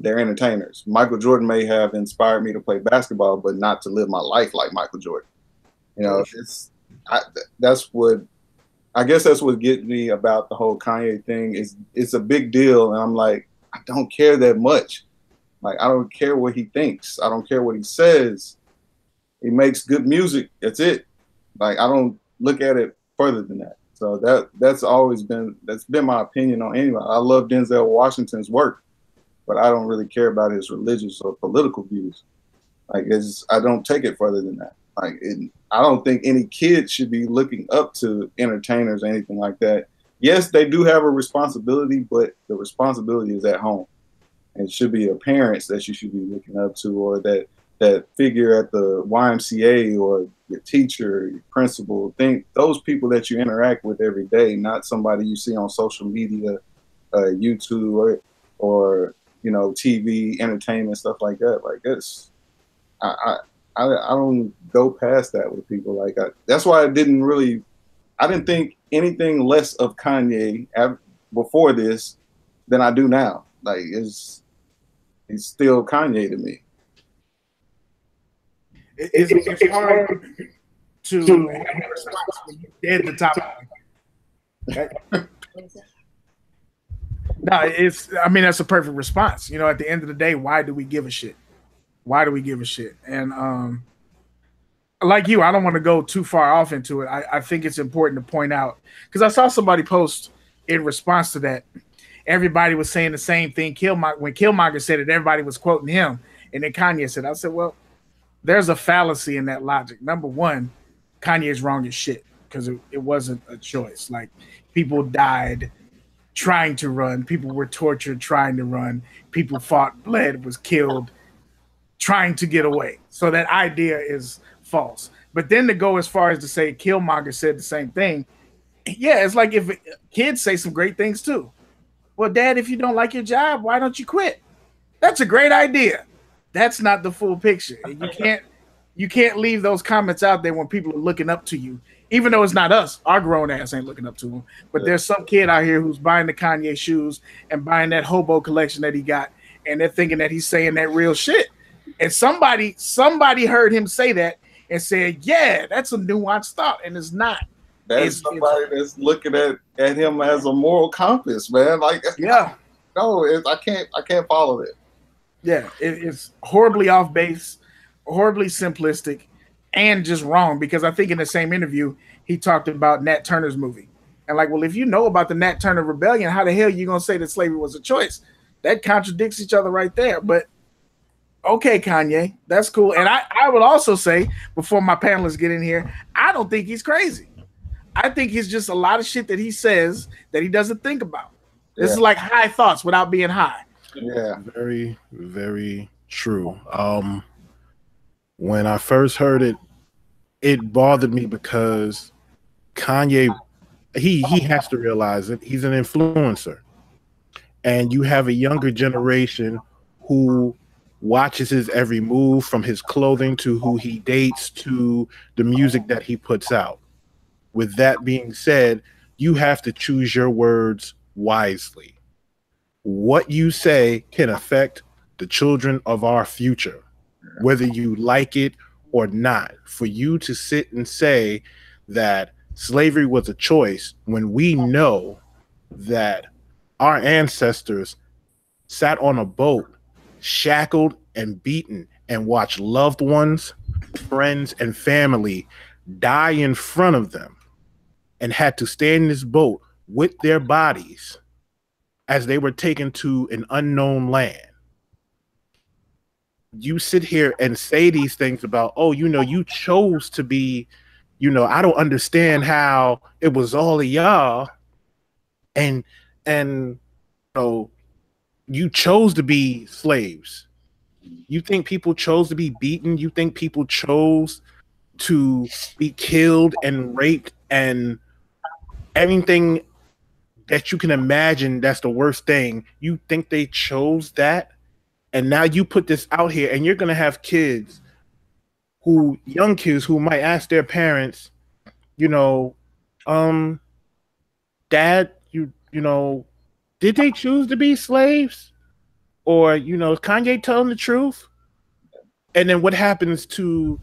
They're entertainers. Michael Jordan may have inspired me to play basketball, but not to live my life like Michael Jordan. That's what gets me about the whole Kanye thing is it's a big deal. And I'm like, I don't care that much. Like, I don't care what he thinks. I don't care what he says. He makes good music. That's it. Like, I don't look at it further than that. So that's been my opinion on anybody. I love Denzel Washington's work, but I don't really care about his religious or political views. Like, I don't take it further than that. Like, I don't think any kid should be looking up to entertainers or anything like that. Yes, they do have a responsibility, but the responsibility is at home. And it should be your parents that you should be looking up to, or that figure at the YMCA, or your teacher, your principal. Think those people that you interact with every day, not somebody you see on social media, YouTube, or TV, entertainment, stuff like that. Like, this, I don't go past that with people. Like, that's why I didn't think anything less of Kanye before this than I do now. Like, he's still Kanye to me. It's hard to have a response when you dead the top. No, that's a perfect response. At the end of the day, why do we give a shit? Why do we give a shit? And like you, I don't want to go too far off into it. I think it's important to point out, because I saw somebody post in response to that. Everybody was saying the same thing. When Killmonger said it, everybody was quoting him. And then Kanye said, I said, well, there's a fallacy in that logic. Number one, Kanye's wrong as shit, because it wasn't a choice. Like, people died trying to run. People were tortured trying to run. People fought, bled, was killed trying to get away. So that idea is false. But then to go as far as to say Killmonger said the same thing, yeah, it's like if kids say some great things too. Well, Dad, if you don't like your job, why don't you quit? That's a great idea. That's not the full picture. You can't leave those comments out there when people are looking up to you even though it's not us, our grown ass ain't looking up to him. But there's some kid out here who's buying the Kanye shoes and buying that hobo collection that he got, and they're thinking that he's saying that real shit. And somebody heard him say that and said, "Yeah, that's a nuanced thought," and it's not. That's somebody that's looking at him as a moral compass, man. Like, yeah, no, I can't follow that. Yeah, it's horribly off base, horribly simplistic, and just wrong. Because I think in the same interview he talked about Nat Turner's movie, and like, well, if you know about the Nat Turner rebellion, how the hell are you gonna say that slavery was a choice? That contradicts each other right there. But okay, Kanye, that's cool. And I would also say, before my panelists get in here, I don't think he's crazy. I think he's just a lot of shit that he says that he doesn't think about. This is like high thoughts without being high. Yeah, very, very true. When I first heard it, it bothered me because Kanye, he has to realize it. He's an influencer, and you have a younger generation who watches his every move, from his clothing to who he dates to the music that he puts out. With that being said, you have to choose your words wisely. What you say can affect the children of our future, whether you like it or not. For you to sit and say that slavery was a choice when we know that our ancestors sat on a boat, shackled and beaten, and watched loved ones, friends, and family die in front of them, and had to stay in this boat with their bodies as they were taken to an unknown land. You sit here and say these things about, oh, you know, you chose to be, you know, I don't understand how it was all of y'all, and you know, you chose to be slaves. You think people chose to be beaten? You think people chose to be killed and raped and everything that you can imagine? That's the worst thing. You think they chose that? And now you put this out here, and you're going to have kids young kids who might ask their parents, you know, Dad, you know, did they choose to be slaves? Or, you know, is Kanye telling the truth? And then what happens to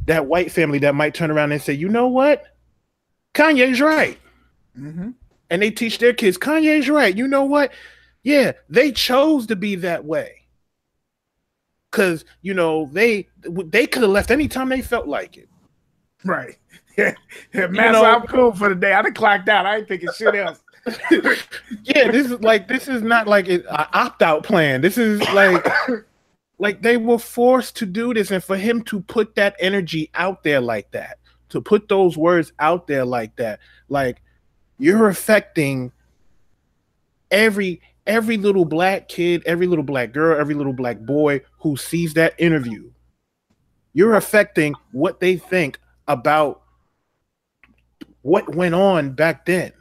that white family that might turn around and say, you know what? Kanye's right. Mm-hmm. And they teach their kids, Kanye's right. You know what? Yeah, they chose to be that way. Because, you know, they could have left anytime they felt like it. Right. Yeah, man, so I'm cool for the day. I done clocked out. I ain't thinking shit else. Yeah, this is not like an opt-out plan. This is like they were forced to do this, and for him to put that energy out there like that, to put those words out there like that, like you're affecting every little black kid, every little black girl, every little black boy who sees that interview. You're affecting what they think about what went on back then.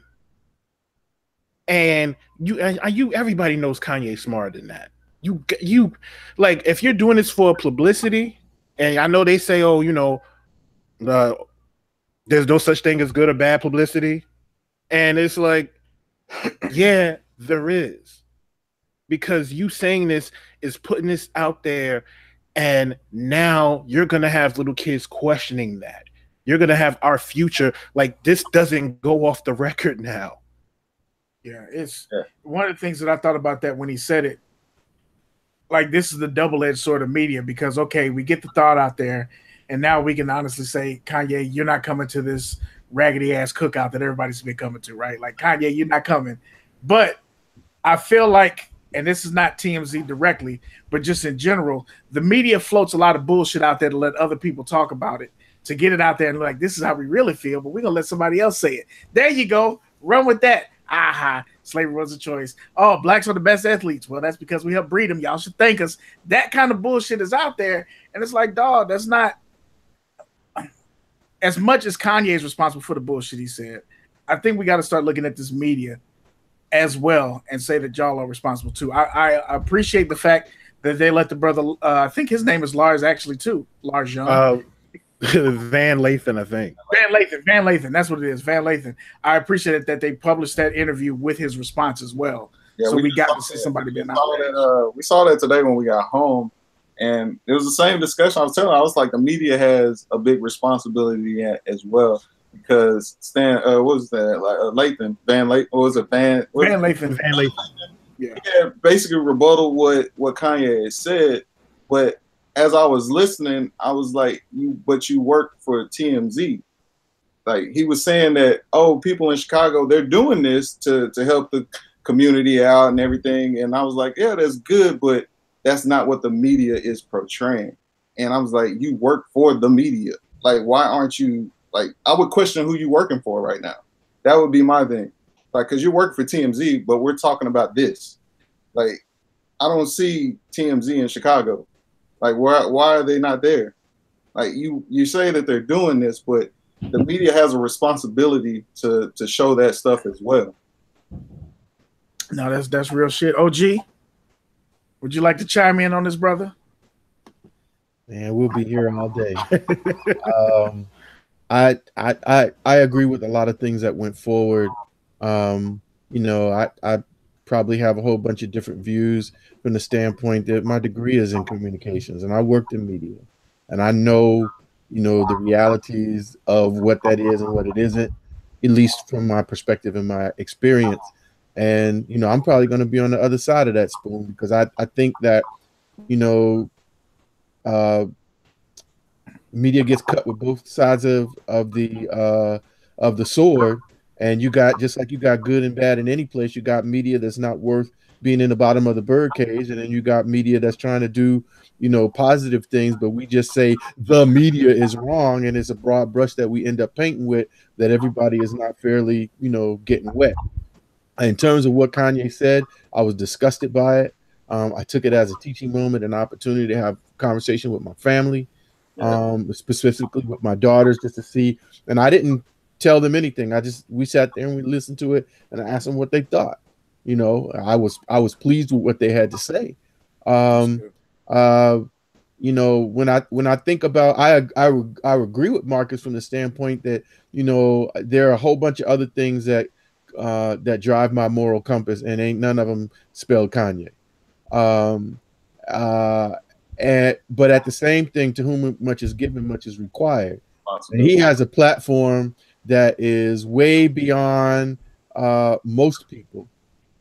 And everybody knows Kanye's smarter than that. You like, if you're doing this for publicity, and I know they say, oh, you know, there's no such thing as good or bad publicity. And it's like, yeah, there is. Because you saying this is putting this out there, and now you're going to have little kids questioning that. You're going to have our future. Like, this doesn't go off the record now. Yeah, it's one of the things that I thought about that when he said it. Like, this is the double-edged sword of media, because, okay, we get the thought out there, and now we can honestly say, Kanye, you're not coming to this raggedy-ass cookout that everybody's been coming to, right? Like, Kanye, you're not coming. But I feel like, and this is not TMZ directly, but just in general, the media floats a lot of bullshit out there to let other people talk about it, to get it out there and like, this is how we really feel, but we're going to let somebody else say it. There you go. Run with that. Aha, slavery was a choice. Oh, blacks are the best athletes. Well, that's because we helped breed them. Y'all should thank us. That kind of bullshit is out there. And it's like, dog, that's not as much as Kanye is responsible for the bullshit he said. I think we got to start looking at this media as well and say that y'all are responsible too. I appreciate the fact that they let the brother, I think his name is Lars actually too, Lars Young. Van Lathan, I think. Van Lathan. That's what it is. Van Lathan. I appreciate it that they published that interview with his response as well. Yeah, so we got to see somebody being out. We saw that today when we got home, and it was the same discussion. I was telling. I was like, the media has a big responsibility as well, because what was that? Like Lathan, Van Lathan, or was it Van Lathan? Van Lathan. Yeah, basically rebuttal what Kanye had said, but as I was listening, I was like, but you work for TMZ. Like, he was saying that, oh, people in Chicago, they're doing this to help the community out and everything. And I was like, yeah, that's good, but that's not what the media is portraying. And I was like, you work for the media. Like, why aren't you, like, I would question who you working for right now. That would be my thing. Like, because you work for TMZ, but we're talking about this. Like, I don't see TMZ in Chicago. Like, why are they not there? Like, you say that they're doing this, but the media has a responsibility to show that stuff as well. No, that's real shit. OG, would you like to chime in on this, brother? Man, we'll be here all day. I agree with a lot of things that went forward. You know, I probably have a whole bunch of different views from the standpoint that my degree is in communications and I worked in media, and I know, you know, the realities of what that is and what it isn't, at least from my perspective and my experience. And, you know, I'm probably going to be on the other side of that spoon, because I think that, you know, media gets cut with both sides of the sword. And you got, just like you got good and bad in any place, you got media that's not worth being in the bottom of the birdcage, and then you got media that's trying to do, you know, positive things, but we just say the media is wrong, and it's a broad brush that we end up painting with, that everybody is not fairly, you know, getting wet. In terms of what Kanye said, I was disgusted by it. I took it as a teaching moment, an opportunity to have a conversation with my family, specifically with my daughters, just to see. And I didn't tell them anything. We sat there and we listened to it, and I asked them what they thought. You know, I was pleased with what they had to say. You know, when I think about, I agree with Marcus from the standpoint that, you know, there are a whole bunch of other things that drive my moral compass, and ain't none of them spelled Kanye. But at the same thing, to whom much is given, much is required. And he has a platform that is way beyond most people.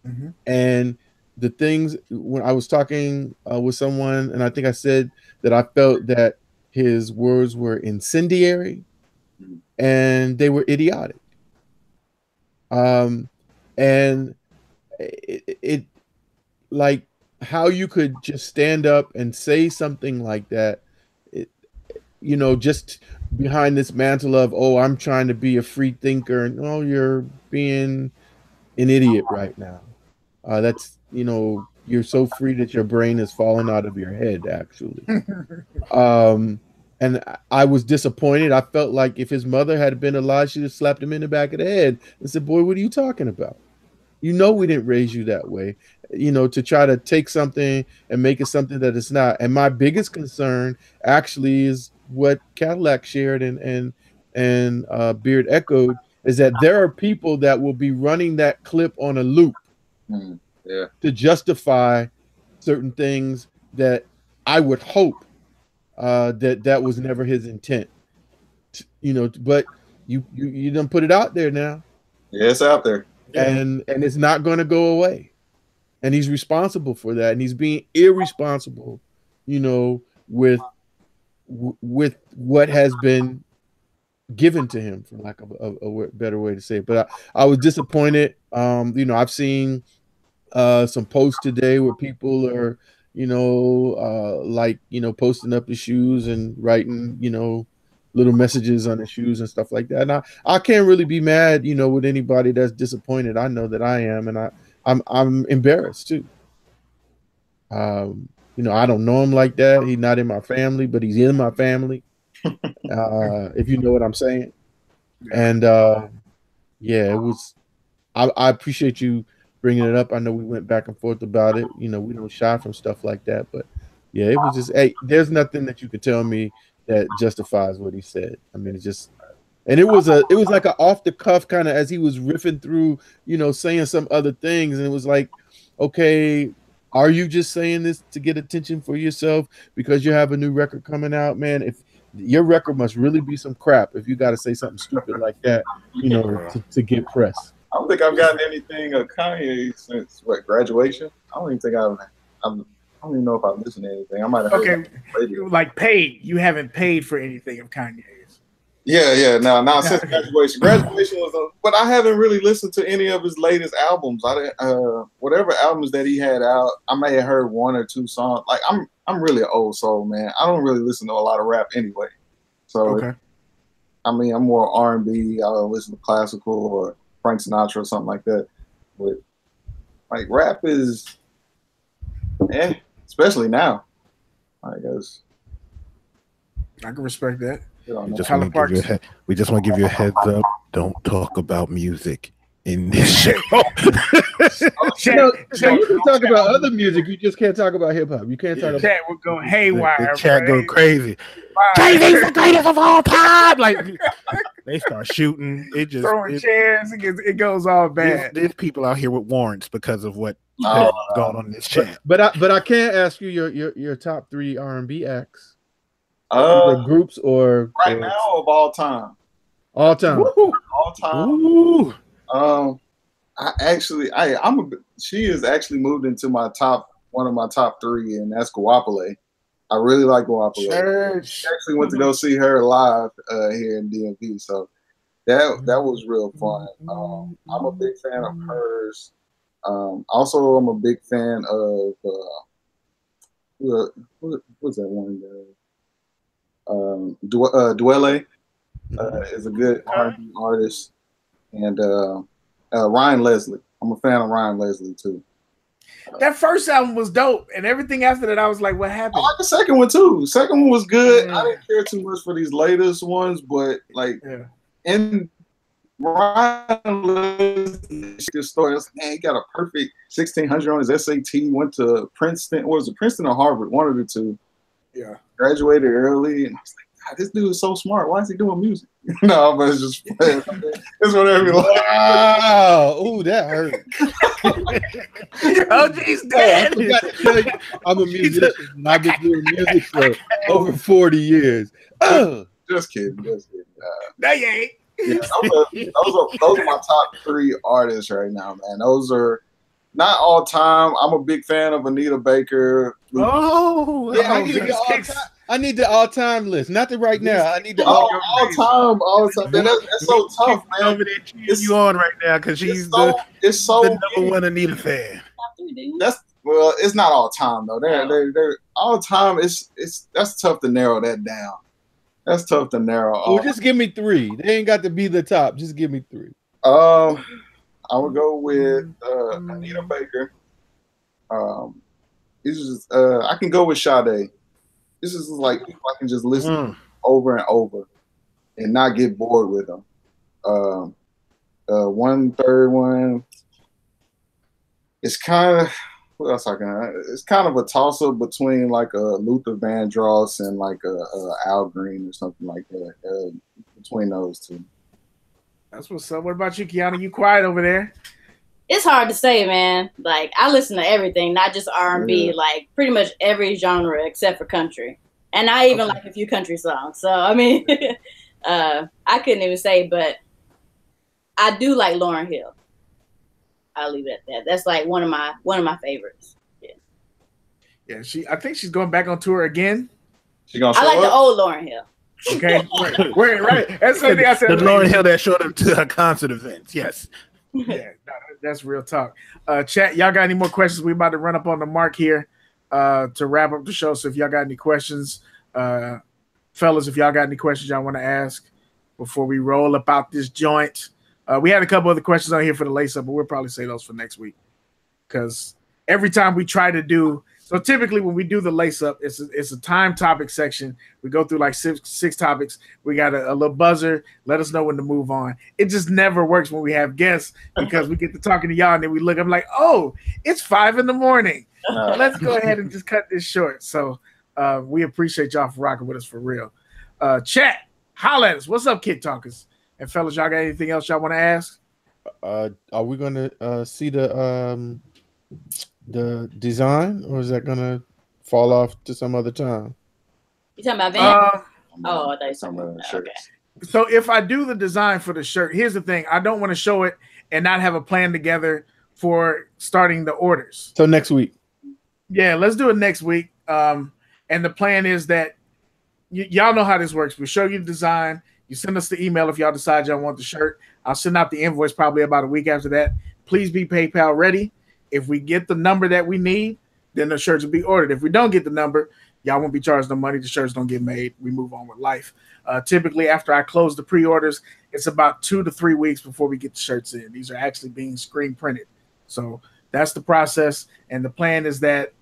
Mm-hmm. And the things, when I was talking with someone, and I think I said that I felt that his words were incendiary and they were idiotic. And it like how you could just stand up and say something like that, you know, just behind this mantle of, oh, I'm trying to be a free thinker. No, you're being an idiot right now. That's, you know, you're so free that your brain is falling out of your head, actually. And I was disappointed. I felt like if his mother had been alive, she'd have slapped him in the back of the head and said, boy, what are you talking about? You know, we didn't raise you that way, you know, to try to take something and make it something that it's not. And my biggest concern actually is what Kadillac shared and Beard echoed, is that there are people that will be running that clip on a loop to justify certain things that I would hope that was never his intent, you know, but you done put it out there now. Yeah, it's out there. And it's not going to go away. And he's responsible for that. And he's being irresponsible, you know, with what has been given to him, for lack of a better way to say it. But I was disappointed. You know, I've seen some posts today where people are, you know, like, you know, posting up the shoes and writing, you know, little messages on the shoes and stuff like that. And I can't really be mad, you know, with anybody that's disappointed. I know that I am, and I'm embarrassed too. You know, I don't know him like that. He's not in my family, but he's in my family. If you know what I'm saying. And yeah, it was. I appreciate you bringing it up. I know we went back and forth about it. You know, we don't shy from stuff like that, but yeah, it was just, hey, there's nothing that you could tell me that justifies what he said. I mean, it just, and it was like an off the cuff kind of, as he was riffing through, you know, saying some other things, and it was like, okay, are you just saying this to get attention for yourself because you have a new record coming out, man? If your record must really be some crap if you got to say something stupid like that, you know, to get press. I don't think I've gotten anything of Kanye since graduation. I don't even think I don't even know if I've listened to anything. I might have heard like paid. You haven't paid for anything of Kanye's. Yeah. No, since graduation. Graduation was, but I haven't really listened to any of his latest albums. Whatever albums that he had out, I may have heard one or two songs. Like I'm really an old soul, man. I don't really listen to a lot of rap anyway. So I mean, I'm more R&B. I'll listen to classical or Frank Sinatra or something like that. But like rap is, especially now. I guess I can respect that. We just want to give you a heads up. Don't talk about music in this show. You can talk about other music. You just can't talk about hip hop. You can't talk about. Chat will go haywire. The chat go crazy. Jay-Z's the greatest of all time. Like they start shooting. It just throwing chairs. It goes all bad. There's people out here with warrants because of what going on in this chat. But I can't ask you your top 3 R&B acts. Either groups or now of all time. All time. Woo-hoo. All time. Ooh. She has actually moved into one of my top 3, and that's Guapole. I really like Guapole. I actually went to go see her live here in DMV, so that was real fun. I'm a big fan of hers. Also, I'm a big fan of what's that one guy? Dwele is a good R&B artist, and Ryan Leslie. I'm a fan of Ryan Leslie too. That first album was dope, and everything after that, I was like, "What happened?" I like the second one too. Second one was good. I didn't care too much for these latest ones, but like, in Ryan Leslie's story, man, he got a perfect 1600 on his SAT. Went to Princeton. Was it Princeton or Harvard? One of the two. Yeah, graduated early, and I was like, God, this dude is so smart. Why is he doing music? No, but it's just it's whatever. Wow, ooh, that hurt. OG's dead. I forgot to tell you, I'm a musician. And I've been doing music for over 40 years. Just kidding. No, you ain't. Yeah, those are my top 3 artists right now, man. Those are not all time. I'm a big fan of Anita Baker. Oh, yeah, I need the all time list, not the right now. I need the all time. That's so tough, man. You on right now because she's the number 1 Anita fan. It's not all time though. They're all time. That's tough to narrow that down. That's tough to narrow. Well, just give me 3. They ain't got to be the top. Just give me 3. I would go with Anita Baker. I can go with Sade. This is like people I can just listen over and over and not get bored with them. One third one. It's kind of what else I can. It's kind of a toss up between like a Luther Vandross and like a Al Green or something like that. Between those two. That's what's up. What about you, Kiana? You quiet over there? It's hard to say, man. Like I listen to everything, not just R&B. Like pretty much every genre except for country, and I even like a few country songs. So I mean, I couldn't even say, but I do like Lauryn Hill. I'll leave it at that. That's like one of my favorites. Yeah. I think she's going back on tour again. She gonna show I like up? the old Lauryn Hill. Okay, right. That's something I said. The Lauryn Hill that showed up to her concert events. Yes. Yeah, that's real talk. Chat, y'all got any more questions? We about to run up on the mark here to wrap up the show. So if y'all got any questions, fellas, if y'all got any questions y'all want to ask before we roll about this joint. We had a couple other questions on here for the lace up, but we'll probably say those for next week. Because every time we try to do, so typically when we do the lace up, it's a time topic section. We go through like six topics. We got a little buzzer. Let us know when to move on. It just never works when we have guests because we get to talking to y'all and then we look up like, oh, it's 5 a.m. Let's go ahead and just cut this short. So we appreciate y'all for rocking with us for real. Chat, holla at us. What's up, Kick Talkers? And fellas, y'all got anything else y'all want to ask? Are we gonna see the design, or is that gonna fall off to some other time? You talking about Van? Oh, I thought you some were of the talking shirts. So if I do the design for the shirt, here's the thing. I don't want to show it and not have a plan together for starting the orders. So next week. Yeah, let's do it next week. And the plan is that y'all know how this works. We show you the design. You send us the email if y'all decide y'all want the shirt. I'll send out the invoice probably about a week after that. Please be PayPal ready. If we get the number that we need, then the shirts will be ordered. If we don't get the number, y'all won't be charged no money. The shirts don't get made. We move on with life. Typically, after I close the pre-orders, it's about 2 to 3 weeks before we get the shirts in. These are actually being screen printed. So that's the process. And the plan is that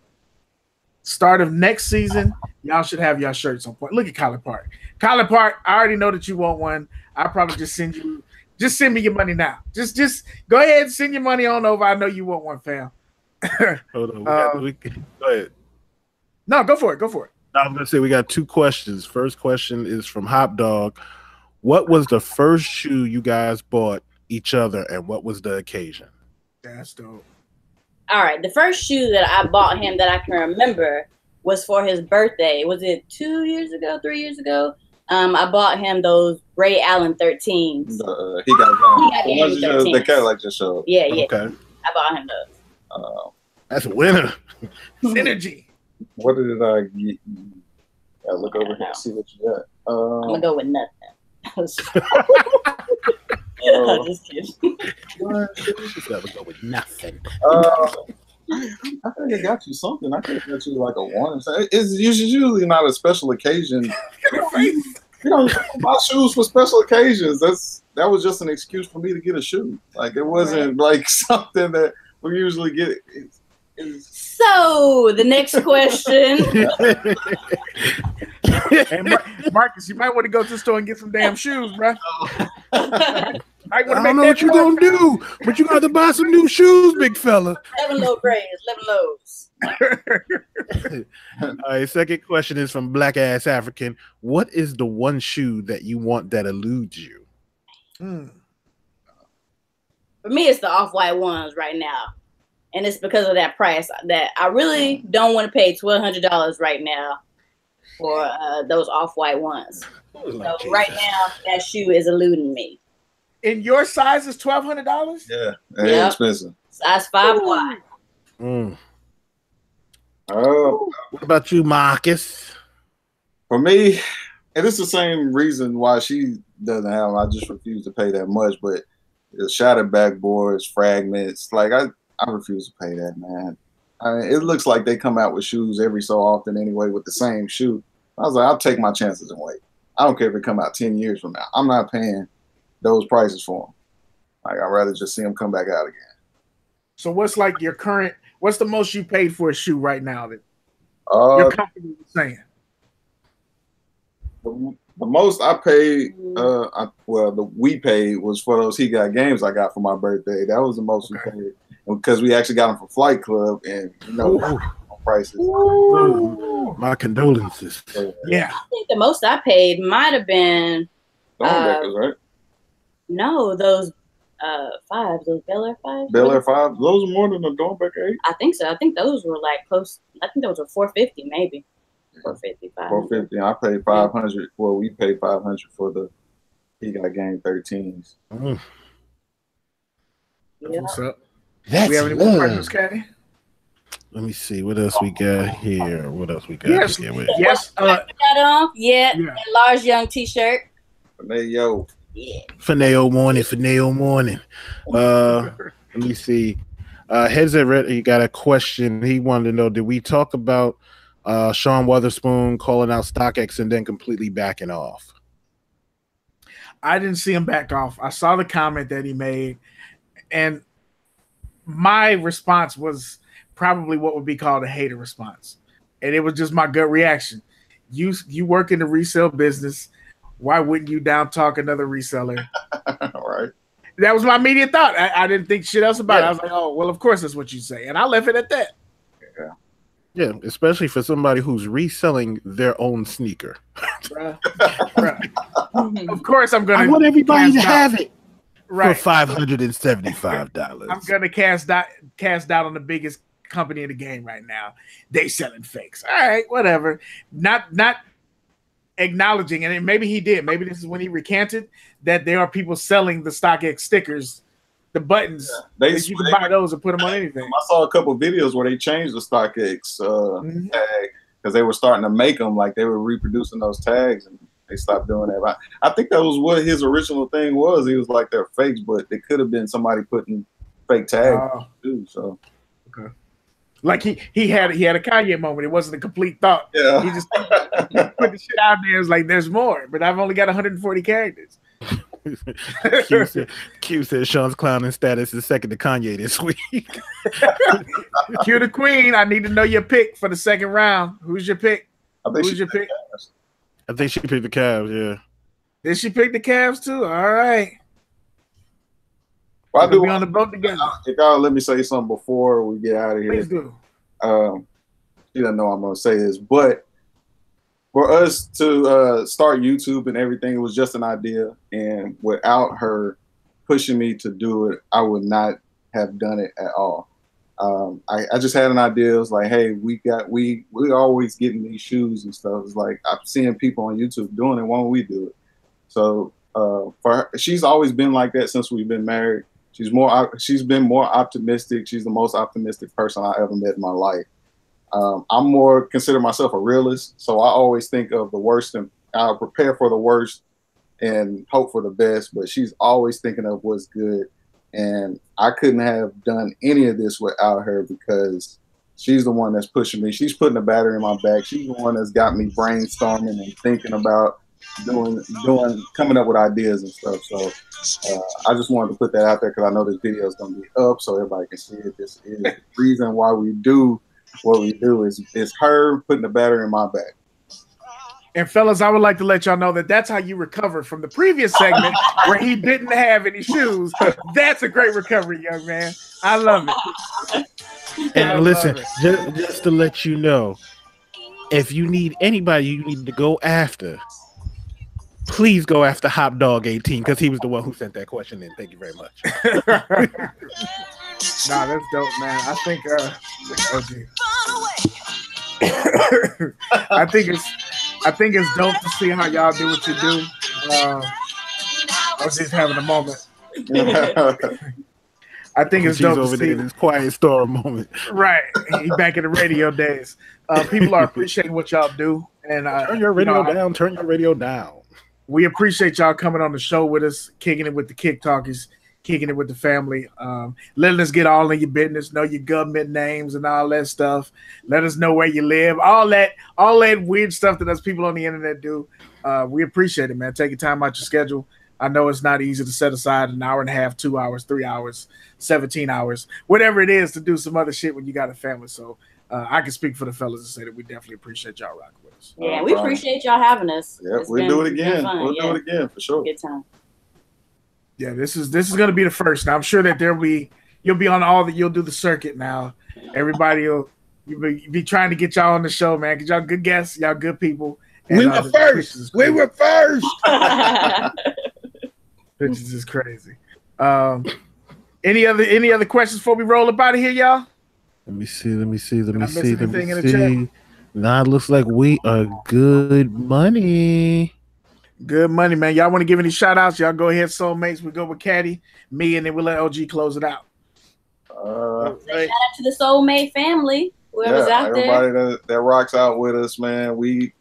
start of next season, y'all should have your shirts on point. Look at Kyler Park. Kyler Park, I already know that you want one. I'll probably just send me your money now. Just go ahead and send your money on over. I know you want one, fam. Hold on. Go ahead. No, go for it. Go for it. I was gonna say we got 2 questions. First question is from Hop Dog. What was the first shoe you guys bought each other, and what was the occasion? That's dope. All right, the first shoe that I bought him that I can remember was for his birthday. Was it 2 years ago, 3 years ago? I bought him those Ray Allen 13s. He got the Cadillac just showed. Yeah. Okay. I bought him those. That's a winner. Synergy. What did I get? I look over here and see what you got. I'm gonna go with nothing. Just kidding. Never go with nothing. I think I got you something. I think I got you like a one. It's usually not a special occasion. You know, buy shoes for special occasions. That was just an excuse for me to get a shoe. Like it wasn't like something that we usually get. So the next question. Hey, Marcus, you might want to go to the store and get some damn shoes, bro. I don't know what you're going to do, but you got to buy some new shoes, big fella. 11 low grades, 11 lows. All right, second question is from Black Ass African. What is the one shoe that you want that eludes you? For me, it's the off-white ones right now. And it's because of that price that I really don't want to pay $1,200 right now for those off-white ones. So right now, that shoe is eluding me. In your size is $1,200? Yeah, it's expensive. Size 5 wide. What about you, Marcus? For me, and it's the same reason why she doesn't have them. I just refuse to pay that much. But the shattered backboards, fragments, like I refuse to pay that, man. I mean, it looks like they come out with shoes every so often anyway with the same shoe. I was like, I'll take my chances and wait. I don't care if it come out 10 years from now. I'm not paying those prices for them. Like, I'd rather just see them come back out again. So what's like your current, what's the most you paid for a shoe right now that you're comfortable with saying? The most I paid, we paid was for those He Got Games I got for my birthday. That was the most we paid because we actually got them from Flight Club and prices. Ooh. My condolences. Yeah. I think the most I paid might have been right? No, those 5s, those Bel Air 5s. Bel Air 5, those are more than a Dornbeck 8. I think so. I think those were like close. I think those were $450 maybe. $450. $450. I paid $500. Well, we paid $500 for the He Got Game 13s. Yeah. What's up? That's we have any more questions, Kadi? Let me see what else we got here. What else we got here? Yes. That large young T-shirt. Yo. Yeah. Fineo morning. Let me see. Headset Red, he got a question. He wanted to know: did we talk about Sean Wotherspoon calling out StockX and then completely backing off? I didn't see him back off. I saw the comment that he made, and my response was probably what would be called a hater response. And it was just my gut reaction. You work in the resale business. Why wouldn't you down talk another reseller? Right. That was my immediate thought. I didn't think shit else about it. I was like, oh, well, of course that's what you say. And I left it at that. Yeah, especially for somebody who's reselling their own sneaker. Bruh. Of course, I'm gonna. I want everybody to have it right for $575. I'm gonna cast doubt on the biggest company in the game right now. They selling fakes. All right, whatever. Not acknowledging, and maybe he did. Maybe this is when he recanted that there are people selling the StockX stickers, the buttons. Yeah, you can buy those and put them on anything. I saw a couple of videos where they changed the StockX tag because they were starting to make them like they were reproducing those tags, and they stopped doing that. I think that was what his original thing was. He was like, they're fakes, but it could have been somebody putting fake tags too. So. Okay. Like he had a Kanye moment. It wasn't a complete thought. Yeah. He just put the shit out there. It's like there's more, but I've only got 140 characters. Q said Sean's clowning status is second to Kanye this week. Q the Queen. I need to know your pick for the second round. Who's your pick? Who's your pick? I think she picked the Cavs. Yeah. Did she pick the Cavs too? All right. Well, I do be on the boat together. If y'all let me say something before we get out of here. Please do. She doesn't know I'm gonna say this, but for us to start YouTube and everything, it was just an idea, and without her pushing me to do it, I would not have done it at all. I just had an idea. It was like, hey, we always getting these shoes and stuff. It's like I'm seeing people on YouTube doing it. Why don't we do it? So for her, she's always been like that since we've been married. She's been more optimistic. She's the most optimistic person I ever met in my life. I'm more consider myself a realist, so I always think of the worst and I'll prepare for the worst and hope for the best. But she's always thinking of what's good, and I couldn't have done any of this without her because she's the one that's pushing me. She's putting the battery in my back. She's the one that's got me brainstorming and thinking about coming up with ideas and stuff. So I just wanted to put that out there because I know this video is going to be up so everybody can see it. This is the reason why we do what we do is her putting the battery in my back. And fellas, I would like to let y'all know that that's how you recover from the previous segment where he didn't have any shoes. That's a great recovery, young man. I love it. And listen, just to let you know, if you need anybody you need to go after, please go after Hop Dog 18 because he was the one who sent that question in. Thank you very much. Nah, that's dope, man. I think I think it's dope to see how y'all do what you do. I was just having a moment. I think it's dope over to there see in his quiet storm moment. Right, he back in the radio days. People are appreciating what y'all do, and turn your radio down. Turn your radio down. We appreciate y'all coming on the show with us, kicking it with the Kick Talkers, kicking it with the family, letting us get all in your business, know your government names and all that stuff. Let us know where you live, all that weird stuff that us people on the internet do. We appreciate it, man. Taking time out your schedule. I know it's not easy to set aside an hour and a half, 2 hours, 3 hours, 17 hours, whatever it is to do some other shit when you got a family. So I can speak for the fellas and say that we definitely appreciate y'all rocking with us. Yeah, we appreciate y'all having us. Yeah, we'll do it again. We'll do it again for sure. Good time. Yeah, this is going to be the first. Now I'm sure that you'll be on you'll do the circuit now. Everybody you'll be trying to get y'all on the show, man. Because y'all good guests, y'all good people. And, we were first. We were first. Bitches is crazy. Any other questions before we roll up out of here, y'all? Let me see. Chat? Nah, it looks like we are good money. Good money, man. Y'all want to give any shout outs? Y'all go ahead, Solem8s. We go with Kadi, me, and then we'll let OG close it out. Right. Shout out to the Solem8 family. Whoever's out there. Everybody that rocks out with us, man. We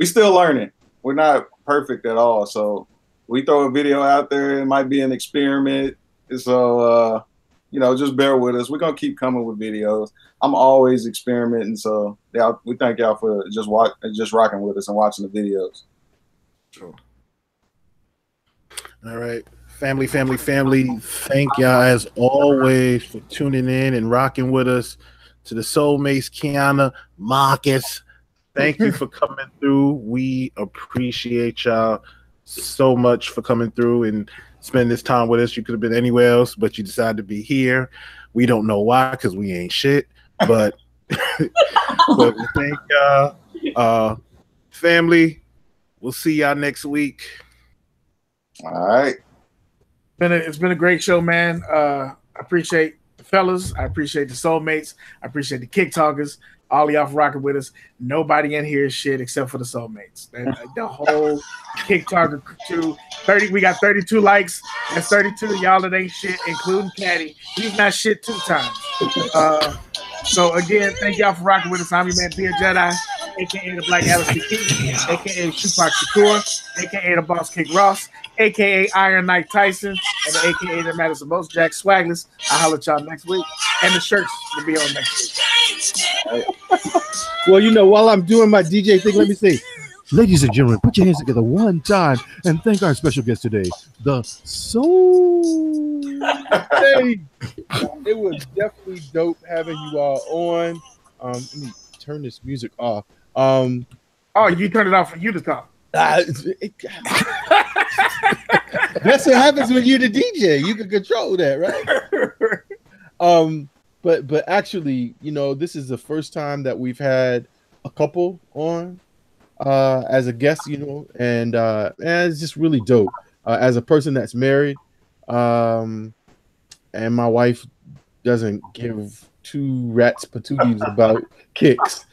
still learning. We're not perfect at all. So we throw a video out there. It might be an experiment. So just bear with us. We're gonna keep coming with videos. I'm always experimenting. So we thank y'all for just rocking with us and watching the videos. Sure. All right. Family. Thank y'all as always for tuning in and rocking with us. To the Solem8s, Kiana, Marcus, thank you for coming through. We appreciate y'all so much for coming through and spending this time with us. You could have been anywhere else, but you decided to be here. We don't know why, because we ain't shit. But but thank y'all. Family, we'll see y'all next week. All right. It's been a great show, man. I appreciate the fellas. I appreciate the Solem8s. I appreciate the Kick Talkers. All y'all for rocking with us. Nobody in here is shit except for the Solem8s. The whole Kick Talker crew. 30. We got 32 likes. That's 32 of y'all that ain't shit, including Kadi. He's not shit 2 times. So again, thank y'all for rocking with us. I'm your man Beard Jedi, aka the Black Alice King, aka Tupac Shakur, aka the Boss Kick Ross, aka Iron Knight Tyson, and the aka that matters the most, Jack Swagless. I'll holler at y'all next week. And the shirts will be on next week. Well, you know, while I'm doing my DJ thing, let me say, ladies and gentlemen, put your hands together one time and thank our special guest today, the Soul. Hey, it was definitely dope having you all on. Let me turn this music off. Oh, you turned it off for you to talk. That's what happens when you're the DJ. You can control that, right? But actually, you know, this is the first time that we've had a couple on as a guest, you know, and it's just really dope. As a person that's married, and my wife doesn't give 2 rats patooties about kicks.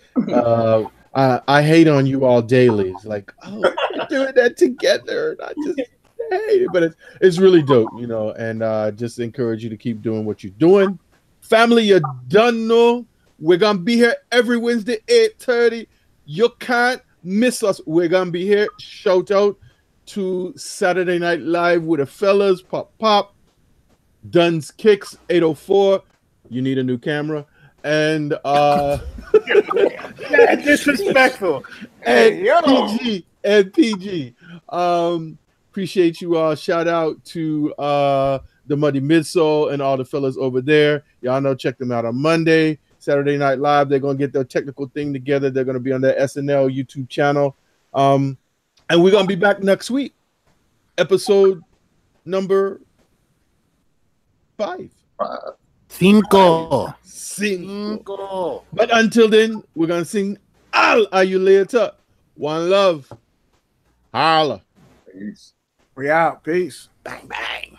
I hate on you all daily. It's like, oh, we're doing that together. And I just hate it, but it's really dope, you know, and just encourage you to keep doing what you're doing. Family, you done know. We're going to be here every Wednesday, 8:30. You can't miss us. We're going to be here. Shout out to Saturday Night Live with the fellas. Pop. Dunn's Kicks, 804. You need a new camera. And disrespectful. And PG. Appreciate you all. Shout out to the Muddy Midsole and all the fellas over there. Y'all know, check them out on Monday, Saturday Night Live. They're gonna get their technical thing together. They're gonna be on their SNL YouTube channel. And we're gonna be back next week. Episode number 5. Cinco. But until then, we're gonna sing Al Ayuleta. One love. Holla. Peace. We out. Peace. Bang, bang.